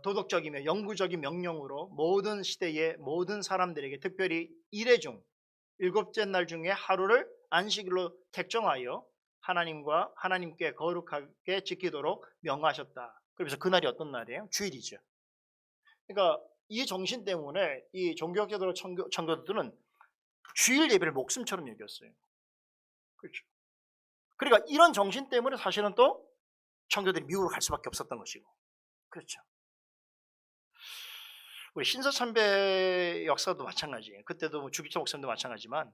도덕적이며 영구적인 명령으로 모든 시대의 모든 사람들에게 특별히 일회 중 일곱째 날 중에 하루를 안식일로 택정하여 하나님께 거룩하게 지키도록 명하셨다. 그래서 그날이 어떤 날이에요? 주일이죠. 그러니까 이 정신 때문에 이 종교학자들 청교도들은 주일 예배를 목숨처럼 여겼어요. 그렇죠. 그러니까 이런 정신 때문에 사실은 또 청교들이 미국으로 갈 수밖에 없었던 것이고, 그렇죠. 우리 신사참배 역사도 마찬가지예요. 그때도 뭐 주기철 목사님도 마찬가지지만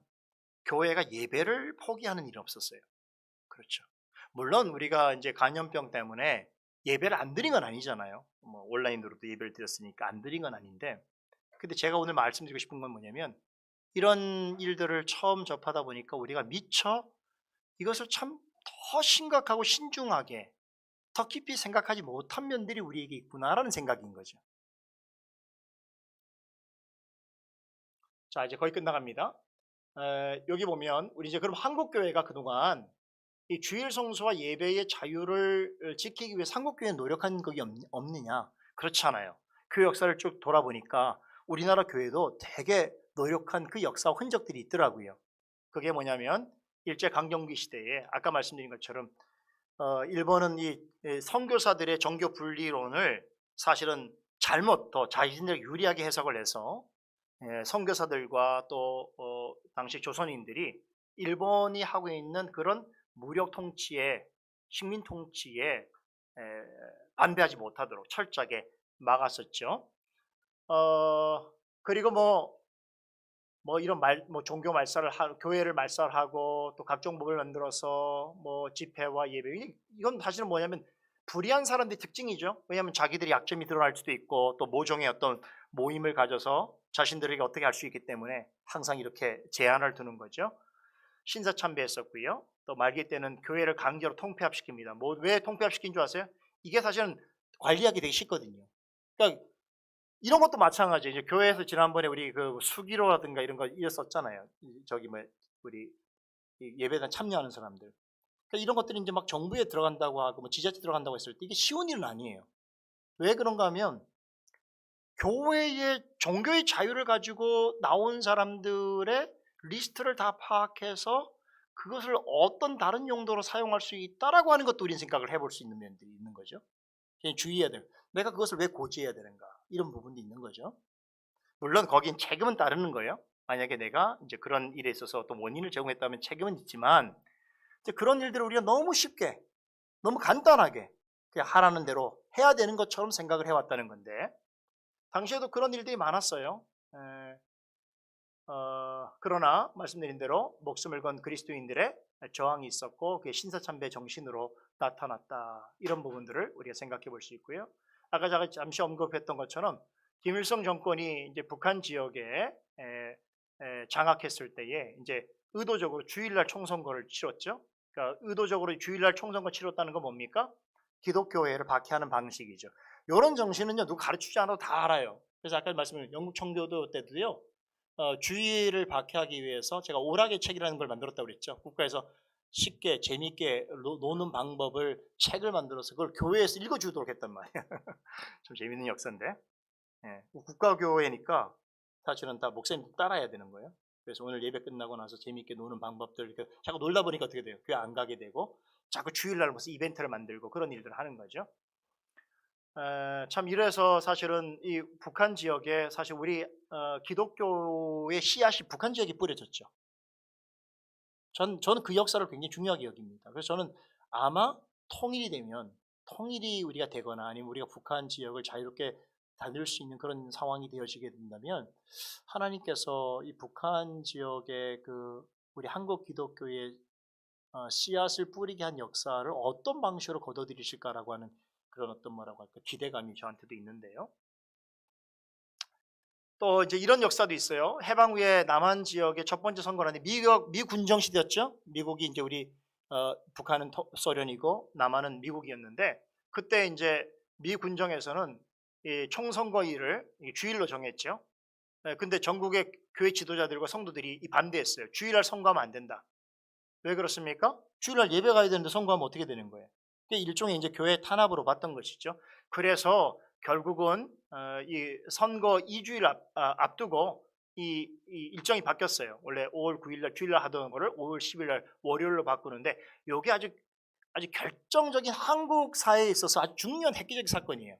교회가 예배를 포기하는 일은 없었어요. 그렇죠. 물론 우리가 이제 감염병 때문에 예배를 안 드린 건 아니잖아요. 뭐 온라인으로도 예배를 드렸으니까 안 드린 건 아닌데, 근데 제가 오늘 말씀드리고 싶은 건 뭐냐면 이런 일들을 처음 접하다 보니까 우리가 미처 이것을 참 더 심각하고 신중하게 더 깊이 생각하지 못한 면들이 우리에게 있구나라는 생각인 거죠. 자, 이제 거의 끝나갑니다. 여기 보면 우리 이제 그럼 한국 교회가 그동안 이 주일 성수와 예배의 자유를 지키기 위해 한국 교회는 노력한 것이 없느냐? 그렇지 않아요. 그 역사를 쭉 돌아보니까 우리나라 교회도 되게 노력한 그 역사 흔적들이 있더라고요. 그게 뭐냐면 일제 강점기 시대에 아까 말씀드린 것처럼 일본은 이 선교사들의 정교 분리론을 사실은 잘못 더 자신들 유리하게 해석을 해서 선교사들과 또 당시 조선인들이 일본이 하고 있는 그런 무력 통치에 식민 통치에 반대하지 못하도록 철저하게 막았었죠. 그리고 이런 종교 말살을 교회를 말살하고 또 각종 법을 만들어서 집회와 예배, 이건 사실은 뭐냐면 불의한 사람들의 특징이죠. 왜냐하면 자기들이 약점이 드러날 수도 있고 또 모종의 어떤 모임을 가져서 자신들에게 어떻게 할 수 있기 때문에 항상 이렇게 제한을 두는 거죠. 신사참배했었고요. 또 말기 때는 교회를 강제로 통폐합시킵니다. 왜 통폐합시킨 줄 아세요? 이게 사실은 관리하기 되게 쉽거든요. 그러니까 이런 것도 마찬가지예요. 이제 교회에서 지난번에 우리 그 수기로라든가 이런 거 이었었잖아요. 우리 예배단 참여하는 사람들. 그러니까 이런 것들이 이제 막 정부에 들어간다고 하고 지자체 들어간다고 했을 때 이게 쉬운 일은 아니에요. 왜 그런가 하면 교회의 종교의 자유를 가지고 나온 사람들의 리스트를 다 파악해서 그것을 어떤 다른 용도로 사용할 수 있다라고 하는 것도 우리는 생각을 해볼 수 있는 면들이 있는 거죠. 주의해야 돼요. 내가 그것을 왜 고지해야 되는가, 이런 부분도 있는 거죠. 물론 거긴 책임은 따르는 거예요. 만약에 내가 이제 그런 일에 있어서 또 원인을 제공했다면 책임은 있지만, 이제 그런 일들을 우리가 너무 쉽게, 너무 간단하게 그냥 하라는 대로 해야 되는 것처럼 생각을 해왔다는 건데, 당시에도 그런 일들이 많았어요. 그러나 말씀드린 대로 목숨을 건 그리스도인들의 저항이 있었고 그게 신사참배 정신으로 나타났다, 이런 부분들을 우리가 생각해 볼 수 있고요. 아까 제가 잠시 언급했던 것처럼 김일성 정권이 이제 북한 지역에 장악했을 때에 이제 의도적으로 주일날 총선거를 치렀죠. 그러니까 의도적으로 주일날 총선거 치렀다는 건 뭡니까? 기독교회를 박해하는 방식이죠. 이런 정신은요, 누구 가르치지 않아도 다 알아요. 그래서 아까 말씀드린 영국 청교도 때도요, 주의를 박해하기 위해서 제가 오락의 책이라는 걸 만들었다고 그랬죠. 국가에서 쉽게 재미있게 노는 방법을 책을 만들어서 그걸 교회에서 읽어주도록 했단 말이에요. 좀 재밌는 역사인데, 국가교회니까 사실은 다 목사님 따라야 되는 거예요. 그래서 오늘 예배 끝나고 나서 재미있게 노는 방법들, 이렇게 자꾸 놀다 보니까 어떻게 돼요? 교회 안 가게 되고 자꾸 주일날 무슨 이벤트를 만들고 그런 일들을 하는 거죠. 참 이래서 사실은 이 북한 지역에 사실 우리 기독교의 씨앗이 북한 지역에 뿌려졌죠. 저는 그 역사를 굉장히 중요하게 여깁니다. 그래서 저는 아마 통일이 우리가 되거나 아니면 우리가 북한 지역을 자유롭게 다닐 수 있는 그런 상황이 되어지게 된다면, 하나님께서 이 북한 지역에 그 우리 한국 기독교의 씨앗을 뿌리게 한 역사를 어떤 방식으로 거둬들이실까라고 하는 그런 어떤 뭐라고 할까, 기대감이 저한테도 있는데요. 또 이제 이런 역사도 있어요. 해방 후에 남한 지역의 첫 번째 선거는 미군정 시대였죠. 미국이 이제 우리 북한은 소련이고 남한은 미국이었는데, 그때 이제 미군정에서는 이 총선거일을 주일로 정했죠. 근데 전국의 교회 지도자들과 성도들이 반대했어요. 주일날 선거하면 안 된다. 왜 그렇습니까? 주일날 예배 가야 되는데 선거하면 어떻게 되는 거예요? 일종의 이제 교회 탄압으로 봤던 것이죠. 그래서 결국은 이 선거 2주일 앞두고 이 일정이 바뀌었어요. 원래 5월 9일날 주일날 하던 거를 5월 10일날 월요일로 바꾸는데, 이게 아주 결정적인 한국 사회에 있어서 아주 중요한 획기적 사건이에요.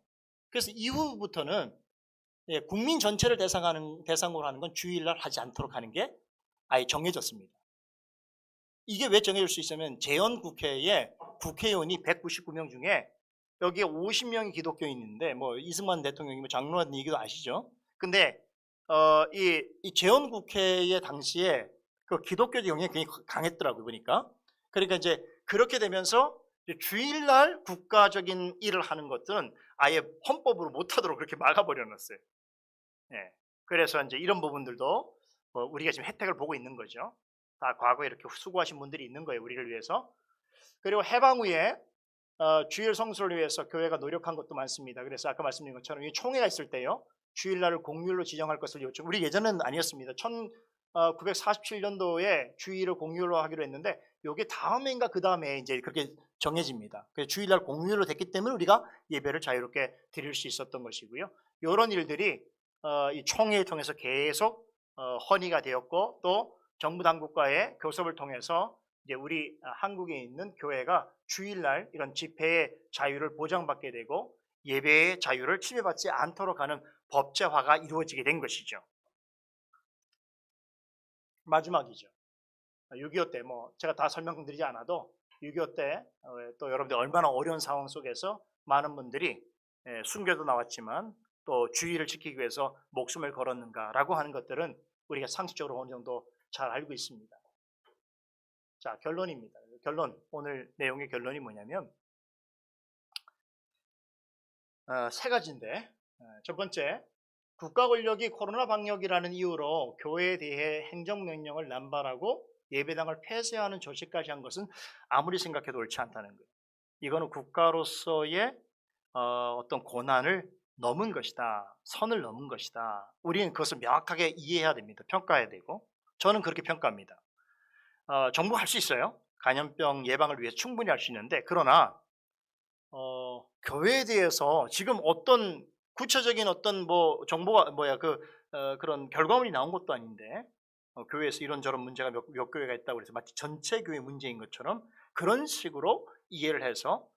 그래서 이후부터는 국민 전체를 대상으로 하는 건 주일날 하지 않도록 하는 게 아예 정해졌습니다. 이게 왜 정해질 수 있으면 재헌국회에 국회의원이 199명 중에 여기에 50명이 기독교인인데, 이승만 대통령이 장로라는 얘기도 아시죠? 근데 이 재헌국회의 당시에 그 기독교적 영향이 굉장히 강했더라고요, 보니까. 그러니까 이제 그렇게 되면서 주일날 국가적인 일을 하는 것들은 아예 헌법으로 못하도록 그렇게 막아버려 놨어요. 그래서 이제 이런 부분들도 우리가 지금 혜택을 보고 있는 거죠. 다 과거에 이렇게 수고하신 분들이 있는 거예요, 우리를 위해서. 그리고 해방 후에 주일 성수를 위해서 교회가 노력한 것도 많습니다. 그래서 아까 말씀드린 것처럼 이 총회가 있을 때요, 주일날을 공휴일로 지정할 것을 요청. 우리 예전에는 아니었습니다. 1947년도에 주일을 공휴일로 하기로 했는데, 요게 다음해인가 그 다음에 이제 그렇게 정해집니다. 그래서 주일날 공휴일로 됐기 때문에 우리가 예배를 자유롭게 드릴 수 있었던 것이고요. 이런 일들이 이 총회를 통해서 계속 헌의가 되었고, 또 정부 당국과의 교섭을 통해서 이제 우리 한국에 있는 교회가 주일날 이런 집회의 자유를 보장받게 되고 예배의 자유를 침해받지 않도록 하는 법제화가 이루어지게 된 것이죠. 마지막이죠. 6.25 때 뭐 제가 다 설명드리지 않아도 6.25 때 또 여러분들 얼마나 어려운 상황 속에서 많은 분들이 순교도 나왔지만 또 주의를 지키기 위해서 목숨을 걸었는가라고 하는 것들은 우리가 상식적으로 어느 정도 잘 알고 있습니다. 자, 결론입니다. 결론, 오늘 내용의 결론이 뭐냐면 세 가지인데, 첫 번째, 국가 권력이 코로나 방역이라는 이유로 교회에 대해 행정명령을 남발하고 예배당을 폐쇄하는 조치까지 한 것은 아무리 생각해도 옳지 않다는 거예요. 이거는 국가로서의 어떤 권한을 넘은 것이다. 선을 넘은 것이다. 우리는 그것을 명확하게 이해해야 됩니다. 평가해야 되고, 저는 그렇게 평가합니다. 정부가 할 수 있어요. 감염병 예방을 위해 충분히 할 수 있는데, 그러나 교회에 대해서 지금 어떤 구체적인 어떤 뭐 정보가 그런 결과물이 나온 것도 아닌데 교회에서 이런저런 문제가 몇 교회가 있다고 그래서 마치 전체 교회 문제인 것처럼 그런 식으로 이해를 해서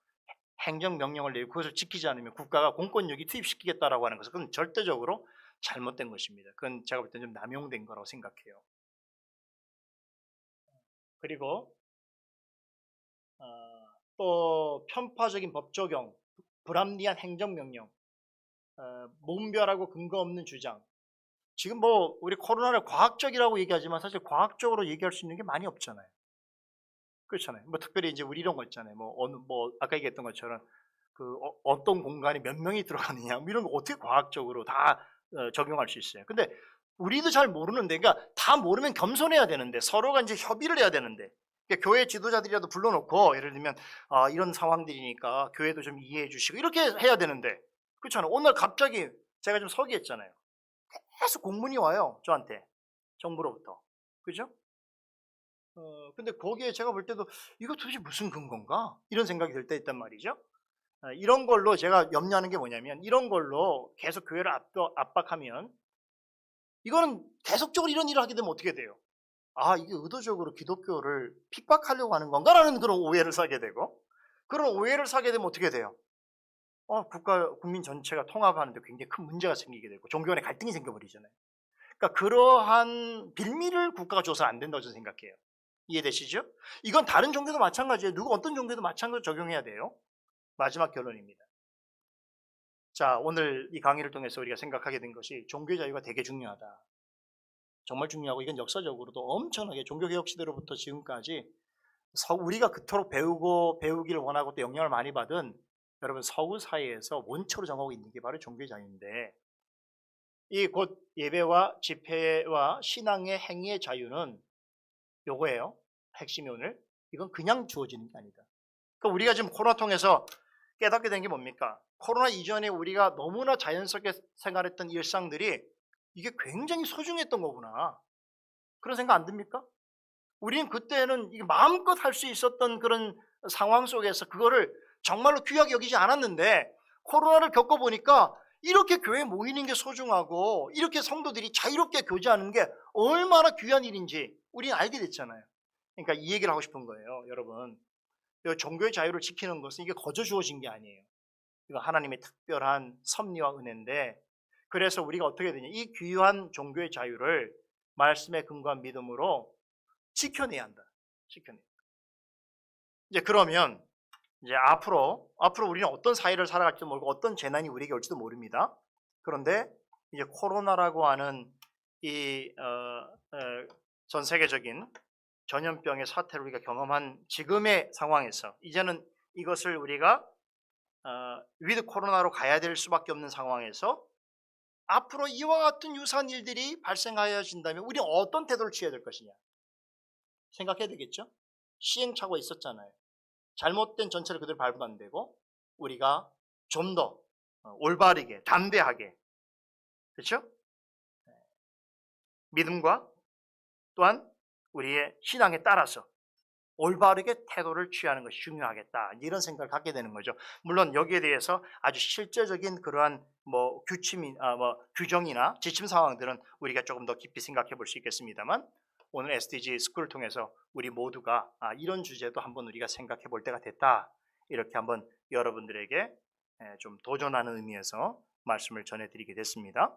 행정명령을 내고 그것을 지키지 않으면 국가가 공권력이 투입시키겠다라고 하는 것은 그건 절대적으로 잘못된 것입니다. 그건 제가 볼 때는 좀 남용된 거라고 생각해요. 그리고 또 편파적인 법 적용, 불합리한 행정명령, 무분별하고 근거 없는 주장. 지금 뭐 우리 코로나를 과학적이라고 얘기하지만 사실 과학적으로 얘기할 수 있는 게 많이 없잖아요. 그렇잖아요. 뭐 특별히 이제 우리 이런 거 있잖아요. 뭐 아까 얘기했던 것처럼 그 어떤 공간에 몇 명이 들어가느냐 뭐 이런 거 어떻게 과학적으로 다 적용할 수 있어요. 근데 우리도 잘 모르는데, 그러니까 다 모르면 겸손해야 되는데 서로가 이제 협의를 해야 되는데, 그러니까 교회 지도자들이라도 불러놓고 예를 들면 이런 상황들이니까 교회도 좀 이해해 주시고 이렇게 해야 되는데, 그렇잖아요. 오늘 갑자기 제가 좀 서기했잖아요. 계속 공문이 와요 저한테, 정부로부터. 그죠? 근데 거기에 제가 볼 때도 이거 도대체 무슨 근거인가? 이런 생각이 들 때 있단 말이죠. 이런 걸로 제가 염려하는 게 뭐냐면, 이런 걸로 계속 교회를 압박하면 이거는 계속적으로 이런 일을 하게 되면 어떻게 돼요? 이게 의도적으로 기독교를 핍박하려고 하는 건가라는 그런 오해를 사게 되고, 그런 오해를 사게 되면 어떻게 돼요? 국민 전체가 통합하는데 굉장히 큰 문제가 생기게 되고 종교 간의 갈등이 생겨버리잖아요. 그러니까 그러한 빌미를 국가가 줘서 안 된다고 저는 생각해요. 이해되시죠? 이건 다른 종교도 마찬가지예요. 어떤 종교도 마찬가지로 적용해야 돼요. 마지막 결론입니다. 자, 오늘 이 강의를 통해서 우리가 생각하게 된 것이 종교 자유가 되게 중요하다. 정말 중요하고, 이건 역사적으로도 엄청나게 종교개혁 시대로부터 지금까지 우리가 그토록 배우기를 원하고 또 영향을 많이 받은 여러분 서구 사회에서 원초로 정하고 있는 게 바로 종교 자유인데, 이 곧 예배와 집회와 신앙의 행위의 자유는 요거예요. 핵심이 오늘. 이건 그냥 주어지는 게 아니다. 그러니까 우리가 지금 코로나 통해서 깨닫게 된 게 뭡니까? 코로나 이전에 우리가 너무나 자연스럽게 생활했던 일상들이 이게 굉장히 소중했던 거구나. 그런 생각 안 듭니까? 우리는 그때는 이게 마음껏 할 수 있었던 그런 상황 속에서 그거를 정말로 귀하게 여기지 않았는데, 코로나를 겪어보니까 이렇게 교회에 모이는 게 소중하고 이렇게 성도들이 자유롭게 교제하는 게 얼마나 귀한 일인지 우리는 알게 됐잖아요. 그러니까 이 얘기를 하고 싶은 거예요. 여러분, 종교의 자유를 지키는 것은 이게 거저 주어진 게 아니에요. 이거 하나님의 특별한 섭리와 은혜인데, 그래서 우리가 어떻게 되냐, 이 귀한 종교의 자유를 말씀에 근거한 믿음으로 지켜내야 한다. 지켜내야 한다. 이제 그러면 이제 앞으로 우리는 어떤 사회를 살아갈지도 모르고 어떤 재난이 우리에게 올지도 모릅니다. 그런데 이제 코로나라고 하는 이 전 세계적인 전염병의 사태를 우리가 경험한 지금의 상황에서 이제는 이것을 우리가 위드 코로나로 가야 될 수밖에 없는 상황에서 앞으로 이와 같은 유사한 일들이 발생하여진다면 우리는 어떤 태도를 취해야 될 것이냐 생각해야 되겠죠? 시행착오가 있었잖아요. 잘못된 전체를 그대로 밟으면 안 되고 우리가 좀 더 올바르게 담대하게, 그렇죠? 믿음과 또한 우리의 신앙에 따라서 올바르게 태도를 취하는 것이 중요하겠다, 이런 생각을 갖게 되는 거죠. 물론 여기에 대해서 아주 실제적인 그러한 규정이나 지침 상황들은 우리가 조금 더 깊이 생각해 볼 수 있겠습니다만, 오늘 SDG 스쿨을 통해서 우리 모두가 이런 주제도 한번 우리가 생각해 볼 때가 됐다, 이렇게 한번 여러분들에게 좀 도전하는 의미에서 말씀을 전해드리게 됐습니다.